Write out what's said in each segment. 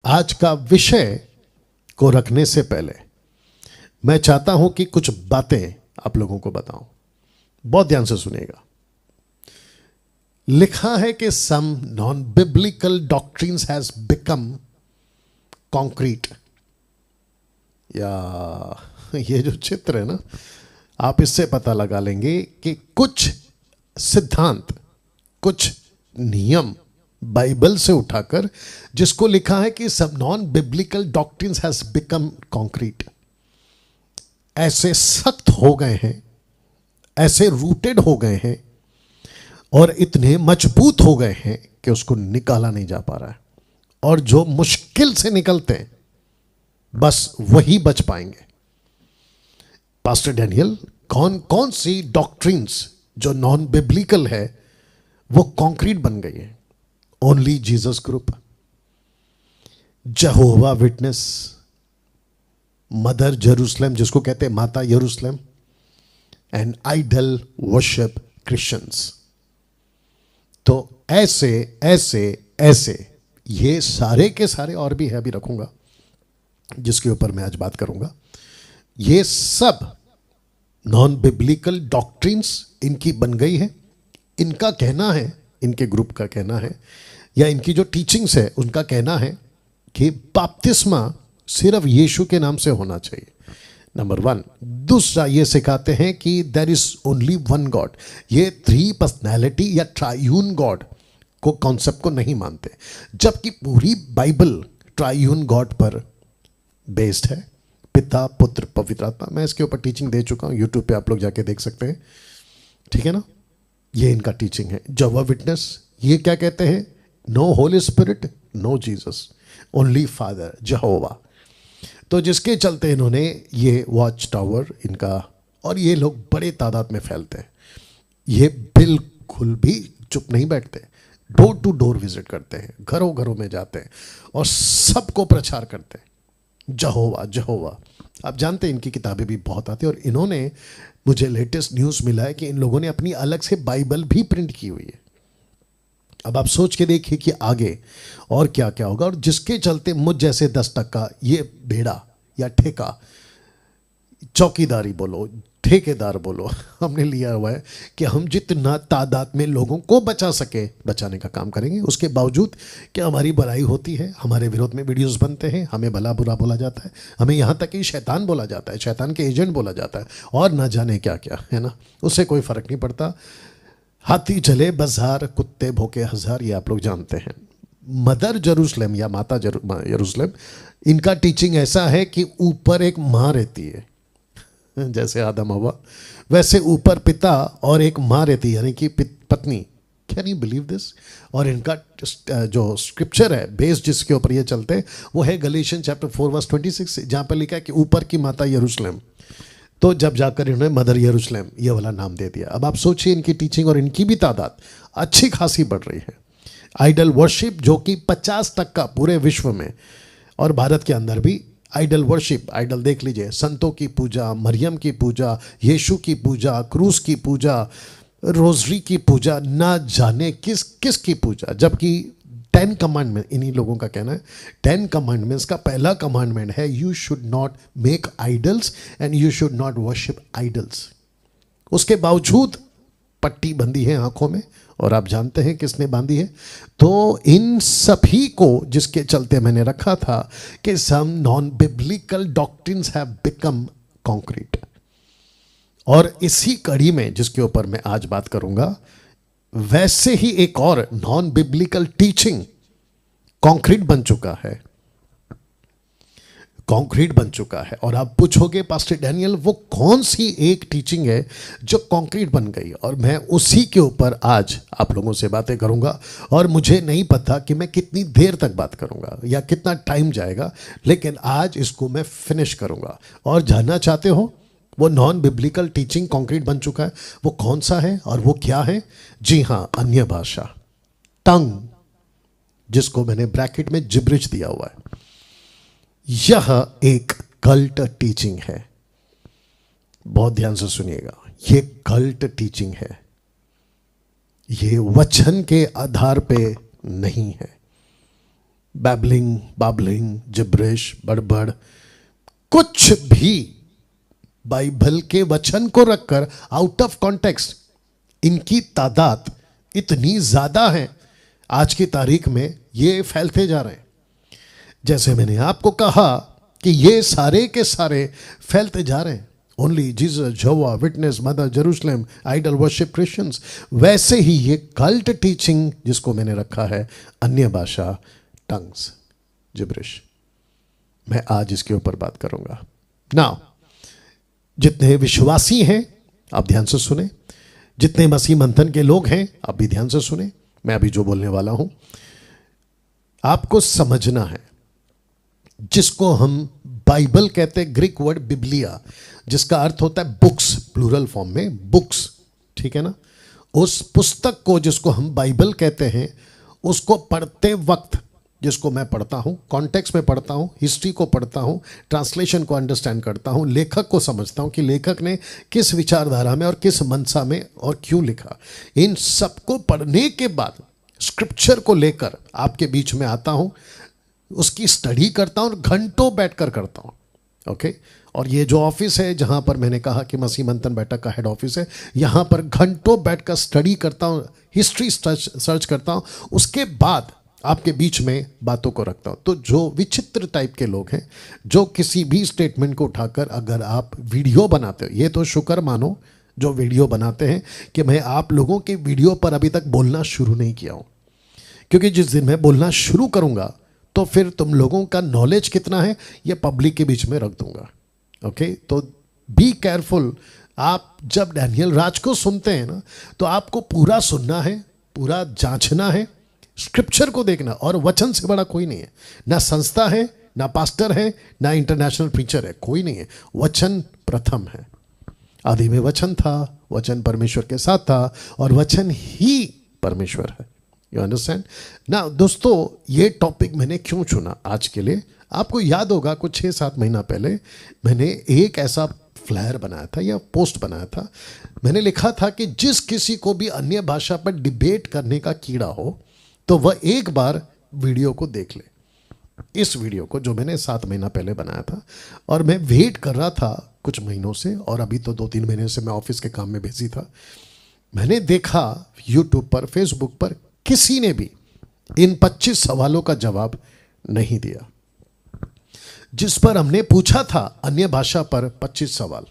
आज का विषय को रखने से पहले मैं चाहता हूं कि कुछ बातें आप लोगों को बताऊं। बहुत ध्यान से सुनिएगा। लिखा है कि some non biblical doctrines has become concrete. या ये जो चित्र है ना, आप इससे पता लगा लेंगे कि कुछ सिद्धांत, कुछ नियम बाइबल से उठाकर जिसको लिखा है कि सब non biblical doctrines has become concrete, ऐसे सख्त हो गए हैं, ऐसे रूटेड हो गए हैं और इतने मजबूत हो गए हैं कि उसको निकाला नहीं जा पा रहा है। और जो मुश्किल से निकलते हैं बस वही बच पाएंगे। पास्टर डैनियल, कौन कौन सी डॉक्ट्रिन्स जो नॉन बिब्लिकल है वो कॉन्क्रीट बन गई है? Only Jesus group, जहोवा witness, mother Jerusalem जिसको कहते हैं माता यरूशलेम, एंड आइडल वर्शिप क्रिश्चियंस। तो ऐसे ऐसे ऐसे ये सारे के सारे, और भी है, अभी रखूंगा जिसके ऊपर मैं आज बात करूंगा। ये सब नॉन बिब्लिकल डॉक्ट्रिन्स इनकी बन गई है। इनका कहना है, इनके ग्रुप का कहना है, या इनकी जो टीचिंग्स है उनका कहना है कि बपतिस्मा सिर्फ यीशु के नाम से होना चाहिए, नंबर 1। दूसरा, ये सिखाते हैं कि there is only one God. ये 3 पर्सनैलिटी या ट्रायून गॉड को, कॉन्सेप्ट को नहीं मानते, जबकि पूरी बाइबल ट्रायून गॉड पर बेस्ड है, पिता पुत्र पवित्र आत्मा। मैं इसके ऊपर टीचिंग दे चुका हूं, यूट्यूब पे आप लोग जाके देख सकते हैं, ठीक है ना। ये इनका टीचिंग है। जहोवा विटनेस ये क्या कहते हैं? No holy spirit, no Jesus, only father Jehovah. तो जिसके चलते इन्होंने ये वॉच टावर इनका, और ये लोग बड़े तादाद में फैलते हैं। ये बिल्कुल भी चुप नहीं बैठते, डोर टू डोर विजिट करते हैं, घरों घरों में जाते हैं और सबको प्रचार करते हैं जहोवा जहोवा। आप जानते हैं इनकी किताबें भी बहुत आती हैं, और इन्होंने, मुझे लेटेस्ट न्यूज़ मिला है कि इन लोगों ने अपनी अलग से बाइबल भी प्रिंट की हुई है। अब आप सोच के देखिए कि आगे और क्या क्या होगा। और जिसके चलते मुझ जैसे 10 टक्का ये भेड़ा या ठेका, चौकीदारी बोलो, ठेकेदार बोलो, हमने लिया हुआ है कि हम जितना तादाद में लोगों को बचा सके बचाने का काम करेंगे। उसके बावजूद कि हमारी बुराई होती है, हमारे विरोध में वीडियोस बनते हैं, हमें भला बुरा बोला जाता है, हमें यहाँ तक कि शैतान बोला जाता है, शैतान के एजेंट बोला जाता है, और ना जाने क्या क्या, है ना। उससे कोई फर्क नहीं पड़ता। हाथी चले बाजार, कुत्ते भौंके हजार, ये आप लोग जानते हैं। मदर जेरूशलेम या माता यरूशलेम, इनका टीचिंग ऐसा है कि ऊपर एक माँ रहती है, जैसे आदम हवा, वैसे ऊपर पिता और एक माँ रहती है, यानी कि पत्नी। Can you believe this? और इनका जो स्क्रिप्चर है बेस जिसके ऊपर ये चलते हैं वो है गलीशियन चैप्टर 4 वर्स 26, जहाँ पर लिखा है कि ऊपर की माता यरूशलेम। तो जब जाकर इन्होंने मदर यरूशलेम ये वाला नाम दे दिया। अब आप सोचिए इनकी टीचिंग और इनकी भी तादाद अच्छी खासी बढ़ रही है। आइडल वर्शिप जो कि 50% पूरे विश्व में और भारत के अंदर भी आइडल वर्शिप, आइडल देख लीजिए, संतों की पूजा, मरियम की पूजा, यीशु की पूजा, क्रूस की पूजा, रोजरी की पूजा, ना जाने किस किस की पूजा। जबकि 10 कमांडमेंट, इन्हीं लोगों का कहना है, 10 कमांडमेंट्स का पहला कमांडमेंट है you should not make idols and you should not worship idols. उसके बावजूद पट्टी बंधी है आंखों में, और आप जानते हैं किसने बांधी है। तो इन सभी को जिसके चलते मैंने रखा था कि some non biblical doctrines have become concrete. और इसी कड़ी में जिसके ऊपर मैं आज बात करूंगा, वैसे ही एक और नॉन बिब्लिकल टीचिंग कॉन्क्रीट बन चुका है, कॉन्क्रीट बन चुका है। और आप पूछोगे पास्टर डैनियल वो कौन सी एक टीचिंग है जो कॉन्क्रीट बन गई? और मैं उसी के ऊपर आज आप लोगों से बातें करूंगा। और मुझे नहीं पता कि मैं कितनी देर तक बात करूंगा या कितना टाइम जाएगा, लेकिन आज इसको मैं फिनिश करूंगा। और जानना चाहते हो वो नॉन बिब्लिकल टीचिंग कॉन्क्रीट बन चुका है, वो कौन सा है और वो क्या है? जी हाँ, अन्य भाषा, टंग, जिसको मैंने ब्रैकेट में जिब्रिज दिया हुआ है। यह एक कल्ट टीचिंग है। बहुत ध्यान से सुनिएगा, ये कल्ट टीचिंग है, ये वचन के आधार पे नहीं है। बैबलिंग, बाबलिंग, जिब्रिश, बड़बड़, कुछ भी बाइबल के वचन को रखकर आउट ऑफ कॉन्टेक्स्ट, इनकी तादाद इतनी ज्यादा है आज की तारीख में, ये फैलते जा रहे हैं। जैसे मैंने आपको कहा कि ये सारे के सारे फैलते जा रहे हैं। Only Jesus, Jehovah witness, mother Jerusalem, idol worship Christians, वैसे ही ये कल्ट टीचिंग जिसको मैंने रखा है अन्य भाषा, टंग्स, जिब्रिश, मैं आज इसके ऊपर बात करूंगा। नाउ जितने विश्वासी हैं आप ध्यान से सुने, जितने मसीह मंथन के लोग हैं आप भी ध्यान से सुने। मैं अभी जो बोलने वाला हूं आपको समझना है। जिसको हम बाइबल कहते हैं, ग्रीक वर्ड बिब्लिया, जिसका अर्थ होता है बुक्स, प्लूरल फॉर्म में बुक्स, ठीक है ना। उस पुस्तक को जिसको हम बाइबल कहते हैं, उसको पढ़ते वक्त, जिसको मैं पढ़ता हूं, कॉन्टेक्स्ट में पढ़ता हूं, हिस्ट्री को पढ़ता हूं, ट्रांसलेशन को अंडरस्टैंड करता हूं, लेखक को समझता हूं कि लेखक ने किस विचारधारा में और किस मनसा में और क्यों लिखा। इन सबको पढ़ने के बाद स्क्रिप्चर को लेकर आपके बीच में आता हूं, उसकी स्टडी करता हूं और घंटों बैठकर करता हूं। ओके, और ये जो ऑफिस है जहां पर मैंने कहा कि मसीह मंथन बैठक का हेड ऑफिस है, यहां पर घंटों बैठकर स्टडी करता हूं, हिस्ट्री सर्च करता हूं, उसके बाद आपके बीच में बातों को रखता हूं। तो जो विचित्र टाइप के लोग हैं, जो किसी भी स्टेटमेंट को उठाकर अगर आप वीडियो बनाते हो, ये तो शुक्र मानो जो वीडियो बनाते हैं कि मैं आप लोगों के वीडियो पर अभी तक बोलना शुरू नहीं किया हूं, क्योंकि जिस दिन मैं बोलना शुरू करूंगा तो फिर तुम लोगों का नॉलेज कितना है ये पब्लिक के बीच में रख दूंगा। ओके, तो बी केयरफुल। आप जब डैनियल राज को सुनते हैं ना, तो आपको पूरा सुनना है, पूरा जांचना है, स्क्रिप्चर को देखना। और वचन से बड़ा कोई नहीं है, ना संस्था है, ना पास्टर है, ना इंटरनेशनल प्रीचर है, कोई नहीं है। वचन प्रथम है। आदि में वचन था, वचन परमेश्वर के साथ था और वचन ही परमेश्वर है। यू अंडरस्टैंड ना। दोस्तों, ये टॉपिक मैंने क्यों चुना आज के लिए, आपको याद होगा कुछ 6-7 महीना पहले मैंने एक ऐसा फ्लायर बनाया था या पोस्ट बनाया था। मैंने लिखा था कि जिस किसी को भी अन्य भाषा पर डिबेट करने का कीड़ा हो तो वह एक बार वीडियो को देख ले। इस वीडियो को जो मैंने 7 महीना पहले बनाया था, और मैं वेट कर रहा था कुछ महीनों से, और अभी तो 2-3 महीने से मैं ऑफिस के काम में बिजी था। मैंने देखा यूट्यूब पर, फेसबुक पर, किसी ने भी इन 25 सवालों का जवाब नहीं दिया जिस पर हमने पूछा था अन्य भाषा पर 25 सवाल।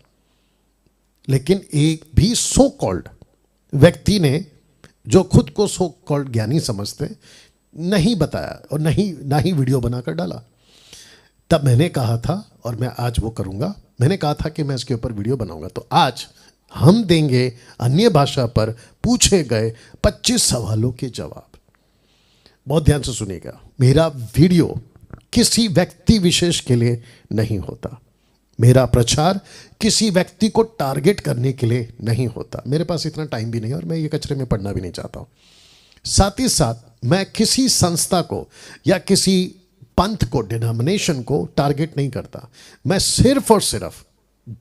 लेकिन एक भी सो कॉल्ड व्यक्ति ने, जो खुद को सो कॉल्ड ज्ञानी समझते, नहीं बताया और ना ही वीडियो बनाकर डाला। तब मैंने कहा था, और मैं आज वो करूंगा, मैंने कहा था कि मैं इसके ऊपर वीडियो बनाऊंगा। तो आज हम देंगे अन्य भाषा पर पूछे गए 25 सवालों के जवाब। बहुत ध्यान से सुनिएगा। मेरा वीडियो किसी व्यक्ति विशेष के लिए नहीं होता, मेरा प्रचार किसी व्यक्ति को टारगेट करने के लिए नहीं होता। मेरे पास इतना टाइम भी नहीं और मैं ये कचरे में पढ़ना भी नहीं चाहता हूं। साथ ही साथ मैं किसी संस्था को या किसी पंथ को, डिनोमिनेशन को टारगेट नहीं करता। मैं सिर्फ और सिर्फ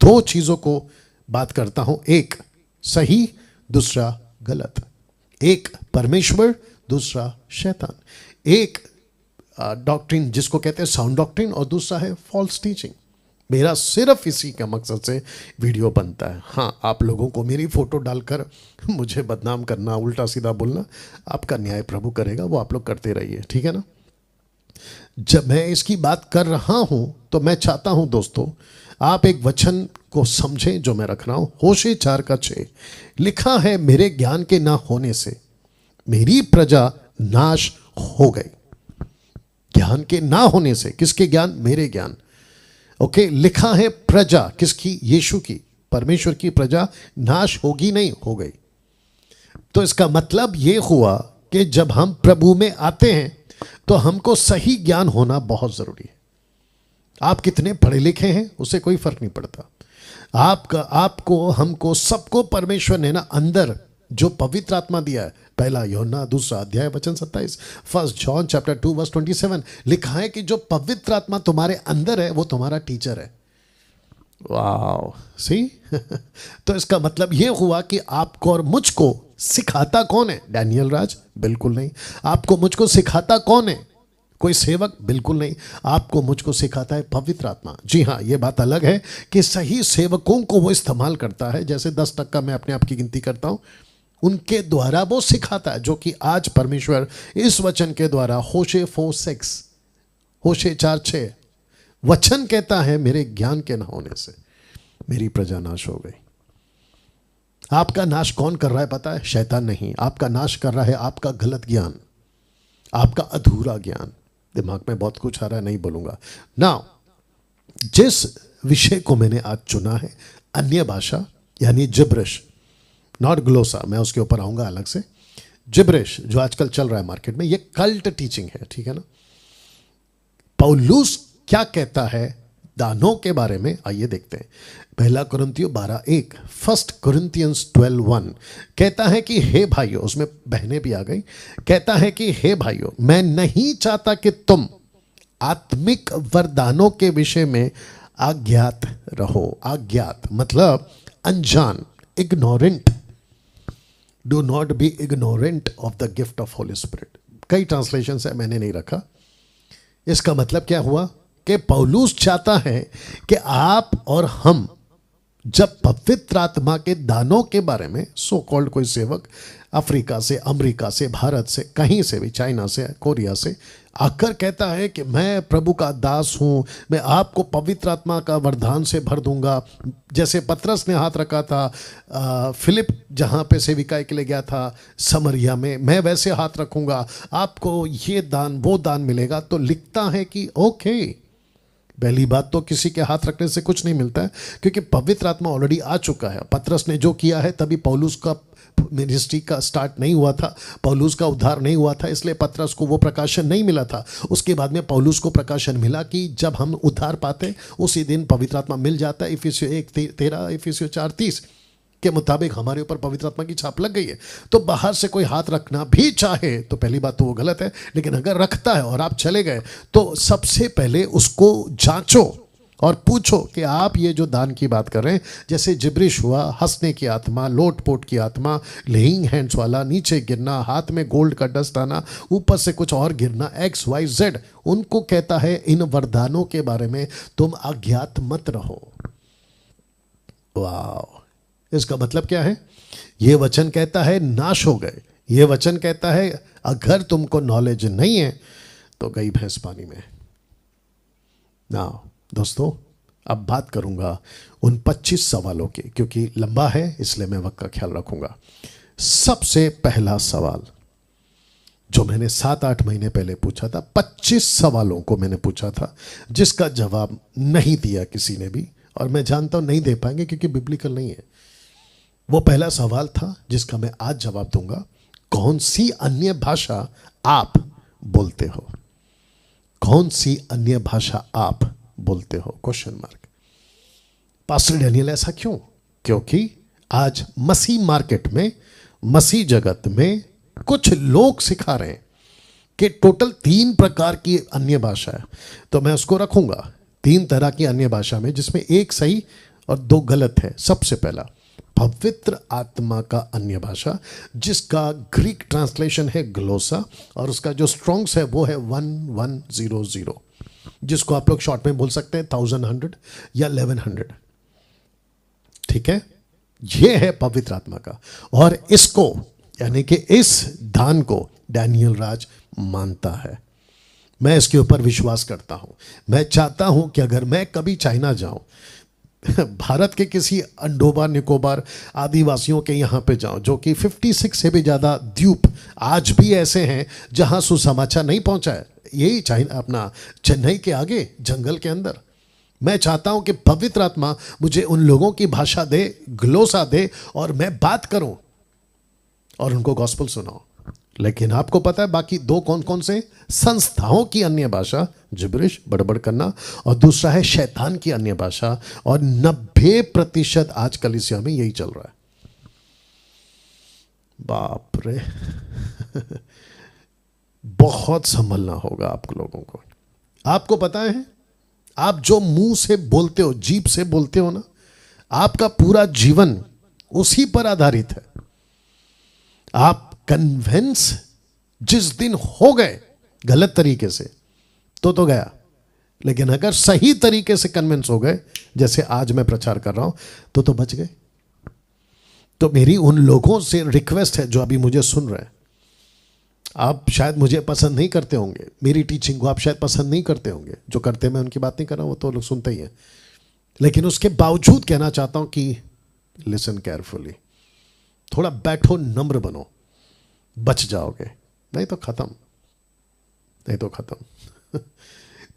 2 चीजों को बात करता हूं, एक सही, दूसरा गलत। एक परमेश्वर, दूसरा शैतान। एक डॉक्ट्रिन जिसको कहते हैं साउंड डॉक्ट्रिन, और दूसरा है फॉल्स टीचिंग। मेरा सिर्फ इसी का मकसद से वीडियो बनता है। हाँ, आप लोगों को मेरी फोटो डालकर मुझे बदनाम करना, उल्टा सीधा बोलना, आपका न्याय प्रभु करेगा, वो आप लोग करते रहिए, ठीक है ना। जब मैं इसकी बात कर रहा हूं तो मैं चाहता हूं दोस्तों, आप एक वचन को समझें जो मैं रख रहा हूं। होशे 4:6 लिखा है, मेरे ज्ञान के ना होने से मेरी प्रजा नाश हो गई। ज्ञान के ना होने से, किसके ज्ञान? मेरे ज्ञान। ओके, लिखा है प्रजा किसकी? यीशु की, परमेश्वर की प्रजा नाश होगी नहीं, हो गई। तो इसका मतलब यह हुआ कि जब हम प्रभु में आते हैं तो हमको सही ज्ञान होना बहुत जरूरी है। आप कितने पढ़े लिखे हैं उससे कोई फर्क नहीं पड़ता। आपको, हमको, सबको परमेश्वर ने ना अंदर जो पवित्र आत्मा दिया है, 1 यूहन्ना 2 अध्याय वचन 27, 1 जॉन चैप्टर 2 वर्स 27 लिखा है कि जो पवित्र आत्मा तुम्हारे अंदर है वो तुम्हारा टीचर है। वाओ, सी तो इसका मतलब यह हुआ कि आपको और मुझको सिखाता कौन है? डैनियल राज? बिल्कुल नहीं। आपको मुझको सिखाता कौन है? कोई सेवक? बिल्कुल नहीं। आपको मुझको सिखाता है पवित्र आत्मा। जी हाँ, ये बात अलग है कि सही सेवकों को वो इस्तेमाल करता है, जैसे 10% मैं अपने आप की गिनती करता हूँ, उनके द्वारा वो सिखाता है, जो कि आज परमेश्वर इस वचन के द्वारा होशे 4:6, होशे 4:6 वचन कहता है, मेरे ज्ञान के न होने से मेरी प्रजा नाश हो गई। आपका नाश कौन कर रहा है पता है? शैतान नहीं। आपका नाश कर रहा है आपका गलत ज्ञान, आपका अधूरा ज्ञान। दिमाग में बहुत कुछ आ रहा है, नहीं बोलूंगा ना। जिस विषय को मैंने आज चुना है, अन्य भाषा यानी जिब्रिश, नॉट ग्लोसा, मैं उसके ऊपर आऊंगा अलग से। जिब्रिश जो आजकल चल रहा है मार्केट में, ये कल्ट टीचिंग है, ठीक है ना। पौलुस क्या कहता है दानों के बारे में, आइए देखते हैं। पहला कुरिन्थियों 12:1, 1 Corinthians 12:1 कहता है कि हे भाइयों, उसमें बहनें भी आ गई, कहता है कि हे भाइयों, मैं नहीं चाहता कि तुम आत्मिक वरदानों के विषय में अज्ञात रहो। अज्ञात मतलब अनजान, ignorant. Do not be ignorant of the gift of Holi spirit. कई ट्रांसलेशन है, मैंने नहीं रखा। इसका मतलब क्या हुआ कि पौलुस चाहता है कि आप और हम जब पवित्र आत्मा के दानों के बारे में, सो कॉल्ड कोई सेवक अफ्रीका से, अमेरिका से, भारत से, कहीं से भी, चाइना से, कोरिया से आकर कहता है कि मैं प्रभु का दास हूं, मैं आपको पवित्र आत्मा का वरदान से भर दूंगा, जैसे पतरस ने हाथ रखा था फिलिप जहां पे सेविकाई के लिए गया था समरिया में, मैं वैसे हाथ रखूंगा, आपको ये दान वो दान मिलेगा। तो लिखता है कि ओके, पहली बात तो किसी के हाथ रखने से कुछ नहीं मिलता है, क्योंकि पवित्र आत्मा ऑलरेडी आ चुका है। पतरस ने जो किया है, तभी पौलुस का मिनिस्ट्री का स्टार्ट नहीं हुआ था, पौलुस का उद्धार नहीं हुआ था, इसलिए पतरस को वो प्रकाशन नहीं मिला था। उसके बाद में पौलुस को प्रकाशन मिला कि जब हम उद्धार पाते उसी दिन पवित्र आत्मा मिल जाता है। इफिसियों 1:13, इफिसियों 4:30 के मुताबिक हमारे ऊपर पवित्र आत्मा की छाप लग गई है। तो बाहर से कोई हाथ रखना भी चाहे तो पहली बात तो वो गलत है, लेकिन अगर रखता है और आप चले गए तो सबसे पहले उसको जांचो और पूछो कि आप ये जो दान की बात कर रहे हैं, जैसे जिब्रिश हुआ, हंसने की आत्मा, लोटपोट की आत्मा, लेइंग हैंड्स वाला, नीचे गिरना, हाथ में गोल्ड का डस्ट आना, ऊपर से कुछ और गिरना, XYZ, उनको कहता है इन वरदानों के बारे में तुम अज्ञात मत रहो। वाह, इसका मतलब क्या है? ये वचन कहता है नाश हो गए। ये वचन कहता है अगर तुमको नॉलेज नहीं है तो गई भैंस पानी में। ना दोस्तों, अब बात करूंगा उन 25 सवालों की, क्योंकि लंबा है इसलिए मैं वक्त का ख्याल रखूंगा। सबसे पहला सवाल जो मैंने 7-8 महीने पहले पूछा था, 25 सवालों को मैंने पूछा था, जिसका जवाब नहीं दिया किसी ने भी, और मैं जानता हूं नहीं दे पाएंगे क्योंकि बिब्लिकल नहीं है। वो पहला सवाल था जिसका मैं आज जवाब दूंगा, कौन सी अन्य भाषा आप बोलते हो? कौन सी अन्य भाषा आप बोलते हो? Question mark. पास्टर डैनियल ऐसा क्यों? क्योंकि आज मसीह मार्केट में, मसीह जगत में कुछ लोग सिखा रहे हैं कि टोटल 3 प्रकार की अन्य भाषा है। तो मैं उसको रखूंगा 3 तरह की अन्य भाषा में, जिसमें एक सही और 2 गलत है। सबसे पहला पवित्र आत्मा का अन्य भाषा, जिसका ग्रीक ट्रांसलेशन है ग्लोसा, और उसका जो स्ट्रॉन्ग्स है वो है 1100, जिसको आप लोग शॉर्ट में बोल सकते हैं 1100 या 1100। ठीक है, ये है पवित्र आत्मा का। और इसको यानी कि इस दान को डैनियल राज मानता है। मैं इसके ऊपर विश्वास करता हूं। मैं चाहता हूं कि अगर मैं कभी चाइना जाऊं, भारत के किसी अंडोबार निकोबार आदिवासियों के यहाँ पे जाऊं, जो कि 56 से भी ज़्यादा द्वीप आज भी ऐसे हैं जहाँ सुसमाचार नहीं पहुँचा है, यही चाइना, अपना चेन्नई के आगे जंगल के अंदर। मैं चाहता हूँ कि पवित्र आत्मा मुझे उन लोगों की भाषा दे, ग्लोसा दे, और मैं बात करूँ और उनको गॉस्पेल सुनाऊं। लेकिन आपको पता है बाकी 2 कौन कौन से? संस्थाओं की अन्य भाषा, जिब्रिश, बड़बड़ करना, और दूसरा है शैतान की अन्य भाषा। और 90% आज कलीसिया में यही चल रहा है। बाप रे बहुत संभलना होगा आप लोगों को। आपको पता है, आप जो मुंह से बोलते हो, जीभ से बोलते हो ना, आपका पूरा जीवन उसी पर आधारित है। आप कन्विंस जिस दिन हो गए गलत तरीके से, तो गया। लेकिन अगर सही तरीके से कन्विंस हो गए, जैसे आज मैं प्रचार कर रहा हूं, तो बच गए। तो मेरी उन लोगों से रिक्वेस्ट है जो अभी मुझे सुन रहे हैं, आप शायद मुझे पसंद नहीं करते होंगे, मेरी टीचिंग को आप शायद पसंद नहीं करते होंगे, जो करते मैं उनकी बात नहीं कर रहा हूं, वो तो लोग सुनते ही हैं। लेकिन उसके बावजूद कहना चाहता हूं कि लिसन केयरफुली, थोड़ा बैठो, नम्र बनो, बच जाओगे, नहीं तो खत्म, नहीं तो खत्म।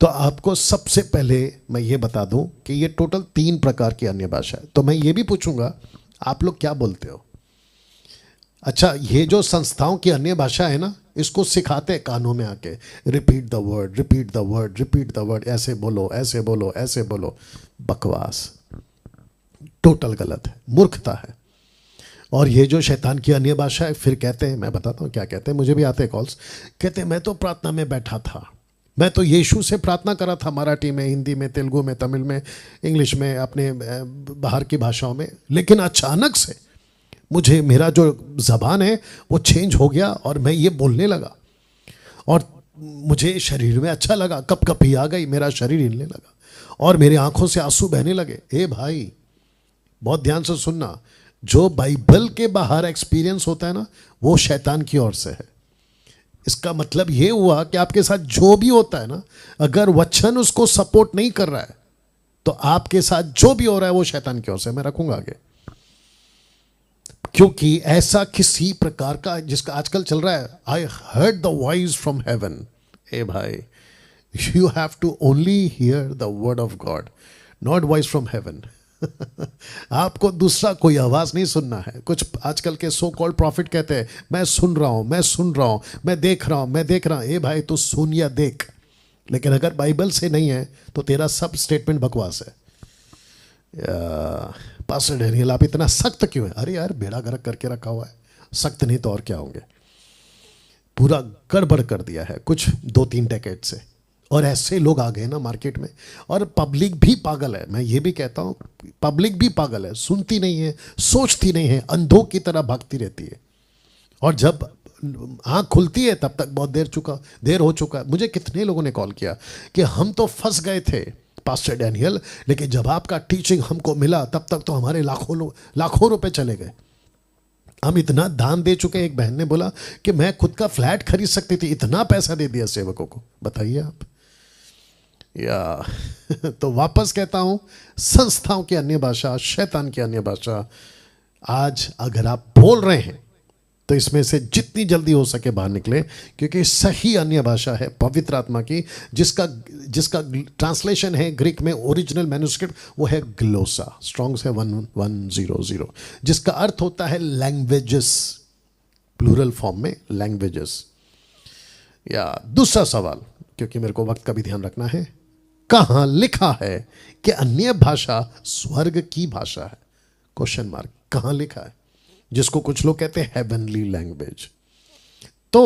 तो आपको सबसे पहले मैं ये बता दूं कि ये टोटल 3 प्रकार की अन्य भाषा है। तो मैं ये भी पूछूंगा, आप लोग क्या बोलते हो? अच्छा, ये जो संस्थाओं की अन्य भाषा है ना, इसको सिखाते हैं कानों में आके, repeat the word, repeat the word, repeat the word, ऐसे बोलो, ऐसे बोलो, ऐसे बोलो। बकवास, टोटल गलत है, मूर्खता है। और ये जो शैतान की अन्य भाषा है, फिर कहते हैं, मैं बताता हूँ क्या कहते हैं, मुझे भी आते हैं कॉल्स, कहते हैं मैं तो प्रार्थना में बैठा था, मैं तो यीशु से प्रार्थना करा था, मराठी में, हिंदी में, तेलुगु में, तमिल में, इंग्लिश में, अपने बाहर की भाषाओं में, लेकिन अचानक से मुझे मेरा जो ज़बान है वो चेंज हो गया और मैं ये बोलने लगा और मुझे शरीर में अच्छा लगा, कपकपी आ गई, मेरा शरीर हिलने लगा और मेरी आंखों से आंसू बहने लगे। ए भाई, बहुत ध्यान से सुनना, जो बाइबल के बाहर एक्सपीरियंस होता है ना, वो शैतान की ओर से है। इसका मतलब ये हुआ कि आपके साथ जो भी होता है ना, अगर वचन उसको सपोर्ट नहीं कर रहा है, तो आपके साथ जो भी हो रहा है वो शैतान की ओर से। मैं रखूंगा आगे, क्योंकि ऐसा किसी प्रकार का जिसका आजकल चल रहा है, I heard the voice from heaven. ए भाई, you have to only hear the word of God, not voice from heaven. आपको दूसरा कोई आवाज नहीं सुनना है। कुछ आजकल के सो कॉल्ड प्रॉफिट कहते हैं, मैं सुन रहा हूं, मैं सुन रहा हूं, मैं देख रहा हूं, मैं देख रहा हूं। ए भाई, तू सुन या देख, लेकिन अगर बाइबल से नहीं है तो तेरा सब स्टेटमेंट बकवास है। पास्टर डैनियल, आप इतना सख्त क्यों है? अरे यार, बेड़ा गर्क करके रखा हुआ है, सख्त नहीं तो और क्या होंगे। पूरा गड़बड़ कर दिया है कुछ 2-3 डेकेड से, और ऐसे लोग आ गए ना मार्केट में। और पब्लिक भी पागल है, मैं ये भी कहता हूँ, पब्लिक भी पागल है, सुनती नहीं है, सोचती नहीं है, अंधों की तरह भागती रहती है। और जब आँख खुलती है तब तक बहुत देर हो चुका है। मुझे कितने लोगों ने कॉल किया कि हम तो फंस गए थे पास्टर डैनियल, लेकिन जब आपका टीचिंग हमको मिला तब तक तो हमारे लाखों रुपए चले गए, हम इतना दान दे चुके। एक बहन ने बोला कि मैं खुद का फ्लैट खरीद सकती थी, इतना पैसा दे दिया सेवकों को। बताइए आप। या तो वापस कहता हूं, संस्थाओं की अन्य भाषा, शैतान की अन्य भाषा, आज अगर आप बोल रहे हैं तो इसमें से जितनी जल्दी हो सके बाहर निकले, क्योंकि सही अन्य भाषा है पवित्र आत्मा की, जिसका ट्रांसलेशन है ग्रीक में, ओरिजिनल मैन्युस्क्रिप्ट वो है ग्लोसा, स्ट्रॉन्ग्स है 1100, जिसका अर्थ होता है लैंग्वेजेस, प्लूरल फॉर्म में लैंग्वेजेस। या दूसरा सवाल, क्योंकि मेरे को वक्त का भी ध्यान रखना है, कहां लिखा है कि अन्य भाषा स्वर्ग की भाषा है? क्वेश्चन मार्क, कहां लिखा है? जिसको कुछ लोग कहते हैं हेवनली लैंग्वेज। तो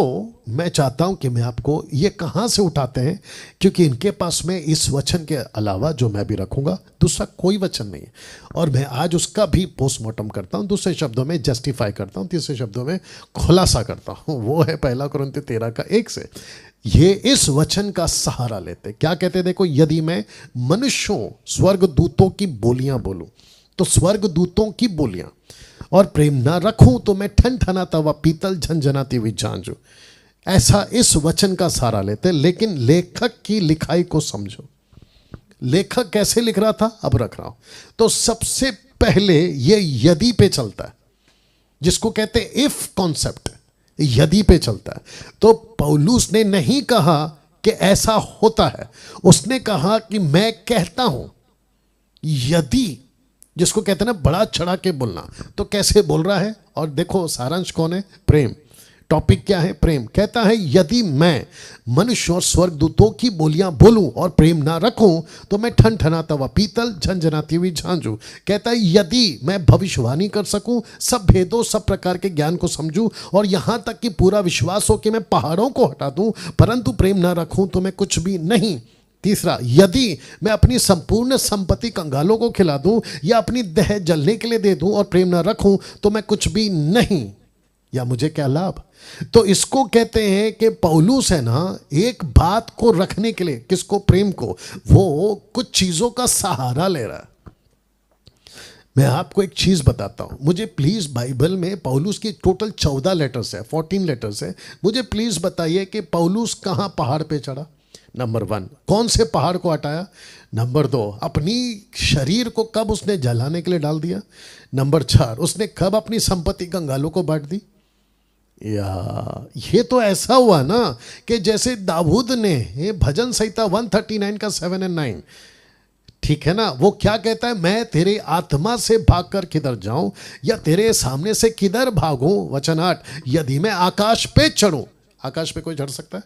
मैं चाहता हूं कि मैं आपको ये कहां से उठाते हैं, क्योंकि इनके पास में इस वचन के अलावा जो मैं भी रखूंगा दूसरा कोई वचन नहीं है, और मैं आज उसका भी पोस्टमार्टम करता हूं, दूसरे शब्दों में जस्टिफाई करता हूं, तीसरे शब्दों में खुलासा करता हूं। वो है 1 कुरिन्थियों 13:1 से। ये इस वचन का सहारा लेते क्या कहते, देखो, यदि मैं मनुष्यों स्वर्गदूतों की बोलियां बोलूं, तो स्वर्गदूतों की बोलियां, और प्रेम ना रखूं तो मैं ठनठनाता हुआ पीतल, झनझनाती हुई झांझ। ऐसा इस वचन का सहारा लेते। लेकिन लेखक की लिखाई को समझो, लेखक कैसे लिख रहा था, अब रख रहा हूं। तो सबसे पहले ये यदि पे चलता है, जिसको कहते हैं इफ कॉन्सेप्ट, यदि पे चलता है। तो पौलुस ने नहीं कहा कि ऐसा होता है, उसने कहा कि मैं कहता हूं यदि, जिसको कहते हैं ना बड़ा चढ़ा के बोलना। तो कैसे बोल रहा है, और देखो सारांश कौन है, प्रेम। टॉपिक क्या है, प्रेम। कहता है यदि मैं मनुष्य और स्वर्गदूतों की बोलियां बोलूं और प्रेम ना रखूं तो मैं ठनठनाता हुआ पीतल, झनझनाती हुई झांझू। कहता है यदि मैं भविष्यवाणी कर सकूं, सब भेदों, सब प्रकार के ज्ञान को समझूं, और यहां तक कि पूरा विश्वास हो कि मैं पहाड़ों को हटा दूं, परंतु प्रेम ना रखूं तो मैं कुछ भी नहीं। तीसरा, यदि मैं अपनी संपूर्ण संपत्ति कंगालों को खिला दूं या अपनी देह जलने के लिए दे दूं और प्रेम ना रखूं तो मैं कुछ भी नहीं। या मुझे क्या लाभ? तो इसको कहते हैं कि पौलुस है ना, एक बात को रखने के लिए, किसको? प्रेम को, वो कुछ चीजों का सहारा ले रहा है। मैं आपको एक चीज बताता हूं, मुझे प्लीज बाइबल में पौलुस की टोटल 14 लेटर्स है, 14 लेटर्स है, मुझे प्लीज बताइए कि पौलुस कहां पहाड़ पे चढ़ा? नंबर 1, कौन से पहाड़ को हटाया? नंबर 2, अपनी शरीर को कब उसने जलाने के लिए डाल दिया? नंबर 4, उसने कब अपनी संपत्ति कंगालों को बांट दी? या ये तो ऐसा हुआ ना कि जैसे दाऊद ने भजन संहिता 139 का 7 और 9, ठीक है ना, वो क्या कहता है? मैं तेरे आत्मा से भागकर किधर जाऊं या तेरे सामने से किधर भागूं? वचन 8, यदि मैं आकाश पे चढ़ूं। आकाश पे कोई चढ़ सकता है?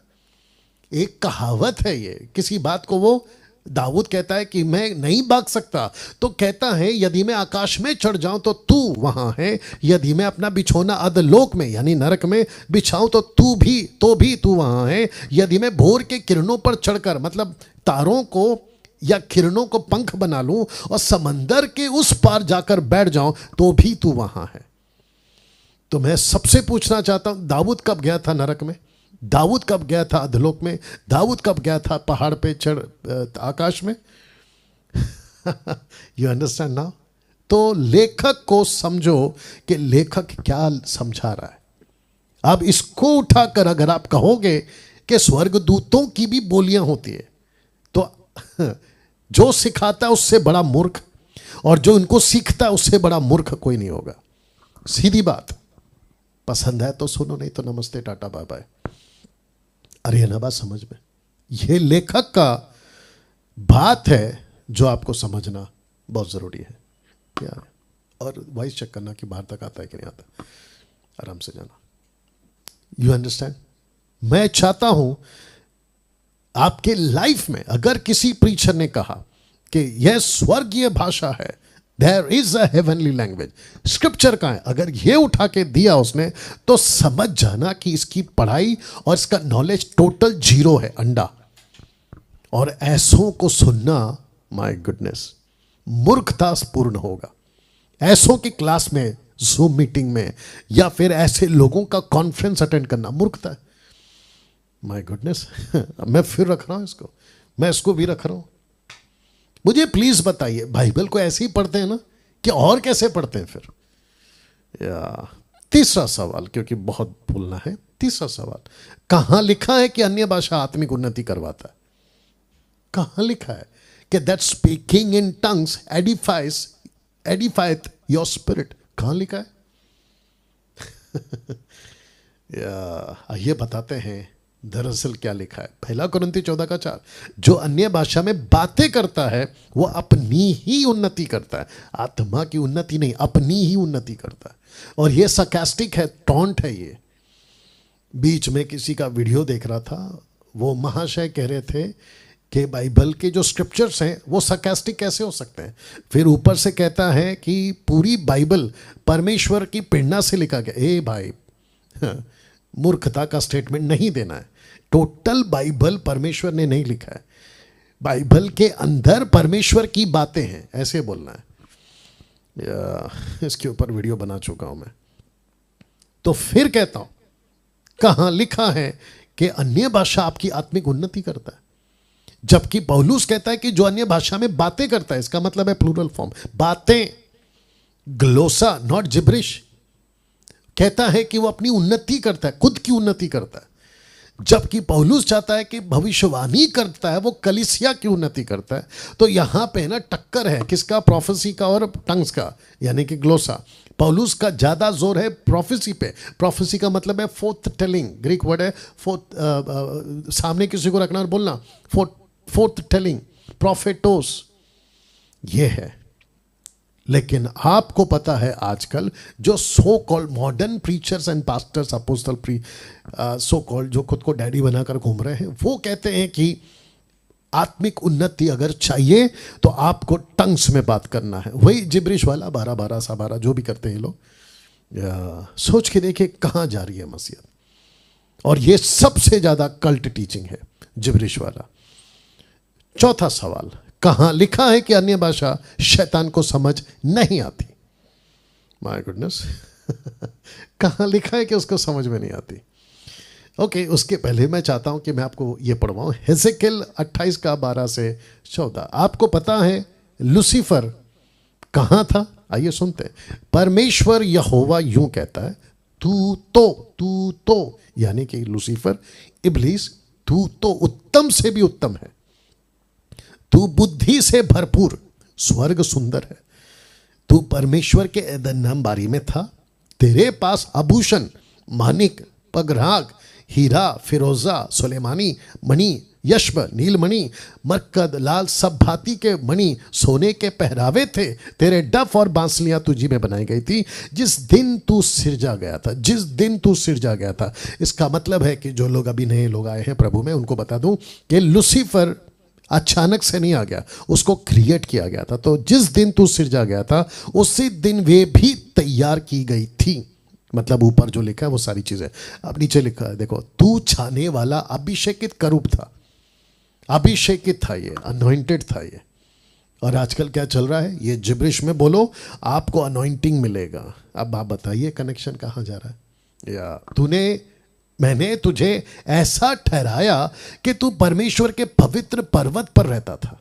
एक कहावत है ये, किसी बात को वो दाऊद कहता है कि मैं नहीं भाग सकता, तो कहता है यदि मैं आकाश में चढ़ जाऊं तो तू वहां है, यदि मैं अपना बिछौना अधलोक में यानी नरक में बिछाऊं तो भी तू वहां है, यदि मैं भोर के किरणों पर चढ़कर, मतलब तारों को या किरणों को पंख बना लूं और समंदर के उस पार जाकर बैठ जाऊं तो भी तू वहां है। तो मैं सबसे पूछना चाहता हूं, दाऊद कब गया था नरक में? दाऊद कब गया था अधलोक में? दाऊद कब गया था पहाड़ पे चढ़ आकाश में? You understand now? तो लेखक को समझो कि लेखक क्या समझा रहा है। अब इसको उठाकर अगर आप कहोगे कि स्वर्गदूतों की भी बोलियां होती है, तो जो सिखाता है उससे बड़ा मूर्ख, और जो इनको सीखता है उससे बड़ा मूर्ख कोई नहीं होगा। सीधी बात। पसंद है तो सुनो, नहीं तो नमस्ते टाटा बाय बाय। अरे ना बात समझ में, ये लेखक का बात है जो आपको समझना बहुत जरूरी है। क्या है? और वॉइस चेक करना कि बाहर तक आता है कि नहीं आता। आराम से जाना। You understand? मैं चाहता हूं आपके लाइफ में अगर किसी प्रीचर ने कहा कि यह स्वर्गीय भाषा है, there is a heavenly language, scripture का है, अगर ये उठा के दिया उसने, तो समझ जाना कि इसकी पढ़ाई और इसका नॉलेज टोटल जीरो है, अंडा। और ऐसों को सुनना, माय गुडनेस, मूर्खतापूर्ण होगा। ऐसों की क्लास में, जूम मीटिंग में, या फिर ऐसे लोगों का कॉन्फ्रेंस अटेंड करना मूर्खता है। माय गुडनेस, मैं फिर रख रहा हूं इसको, मैं इसको भी रख रहा हूं। मुझे प्लीज बताइए, बाइबल को ऐसे ही पढ़ते हैं ना कि और कैसे पढ़ते हैं फिर? या तीसरा सवाल, क्योंकि बहुत बोलना है। तीसरा सवाल, कहां लिखा है कि अन्य भाषा आत्मिक उन्नति करवाता है? कहां लिखा है कि that speaking in tongues edifieth your spirit? कहां लिखा है? ये बताते हैं दरअसल क्या लिखा है। 1 कुरिन्ती 14:4, जो अन्य भाषा में बातें करता है वो अपनी ही उन्नति करता है, आत्मा की उन्नति नहीं, अपनी ही उन्नति करता है। और ये सरकास्टिक है, टॉन्ट है ये। बीच में किसी का वीडियो देख रहा था, वो महाशय कह रहे थे कि बाइबल के जो स्क्रिप्चर्स हैं वो सरकास्टिक कैसे हो सकते हैं। फिर ऊपर से कहता है कि पूरी बाइबल परमेश्वर की प्रेरणा से लिखा गया। ए भाई, मूर्खता का स्टेटमेंट नहीं देना है। टोटल बाइबल परमेश्वर ने नहीं लिखा है, बाइबल के अंदर परमेश्वर की बातें हैं, ऐसे बोलना है। इसके ऊपर वीडियो बना चुका हूं मैं। तो फिर कहता हूं, कहां लिखा है कि अन्य भाषा आपकी आत्मिक उन्नति करता है? जबकि पौलुस कहता है कि जो अन्य भाषा में बातें करता है, इसका मतलब है प्लूरल फॉर्म, बातें, ग्लोसा, नॉट जिब्रिश। कहता है कि वो अपनी उन्नति करता है, खुद की उन्नति करता है। जबकि पौलुस चाहता है कि भविष्यवाणी करता है, वो कलीसिया की उन्नति करता है। तो यहां पे ना टक्कर है किसका? प्रोफेसी का और टंग्स का, यानी कि ग्लोसा। पौलुस का ज्यादा जोर है प्रोफेसी पे। प्रोफेसी का मतलब है फोर्थ टेलिंग, ग्रीक वर्ड है फोर्थ, सामने किसी को रखना और बोलना, फोर्थ टेलिंग, प्रोफेटोस, ये है। लेकिन आपको पता है आजकल जो so called modern preachers and pastors, apostle so called, जो खुद को डैडी बनाकर घूम रहे हैं, वो कहते हैं कि आत्मिक उन्नति अगर चाहिए तो आपको टंग्स में बात करना है। वही जिब्रिश वाला 12 सा 12 जो भी करते हैं लोग। सोच के देखिए कहां जा रही है मसीहत। और ये सबसे ज्यादा कल्ट टीचिंग है, जिब्रिश वाला। चौथा सवाल, कहां लिखा है कि अन्य भाषा शैतान को समझ नहीं आती? माय गुडनेस, कहाँ लिखा है कि उसको समझ में नहीं आती। ओके, उसके पहले मैं चाहता हूं कि मैं आपको ये पढ़वाऊं हेजेकिएल 28 का 12 से 14। आपको पता है लूसीफर कहाँ था? आइए सुनते हैं। परमेश्वर यहोवा यूं कहता है, तू तो यानी कि लूसीफर, इब्लीस, तू तो उत्तम से भी उत्तम है, तू बुद्धि से भरपूर, स्वर्ग सुंदर है, तू परमेश्वर के एदन बारी में था, तेरे पास आभूषण, मानिक, पगराग, हीरा, फिरोजा, सुलेमानी मणि, यश्ब, नीलमणि, मरकद, लाल, सब भांति के मणि, सोने के पहरावे थे, तेरे डफ और बांसुलियां तुझी में बनाई गई थी जिस दिन तू सिरजा गया था, जिस दिन तू सिरजा गया था। इसका मतलब है कि जो लोग अभी नए लोग आए हैं प्रभु में, उनको बता दूं कि लूसीफर अचानक से नहीं आ गया, उसको क्रिएट किया गया था। तो जिस दिन तू सिरजा गया था उसी दिन वे भी तैयार की गई थी। मतलब ऊपर जो लिखा है वो सारी चीजें। अब नीचे लिखा है देखो, तू छाने वाला अभिषेकित करूब था, अभिषेकित था, ये अनॉइंटेड था ये। और आजकल क्या चल रहा है, ये जिब्रिश में बोलो आपको अनॉइंटिंग मिलेगा। अब आप बताइए कनेक्शन कहाँ जा रहा है? या मैंने तुझे ऐसा ठहराया कि तू परमेश्वर के पवित्र पर्वत पर रहता था,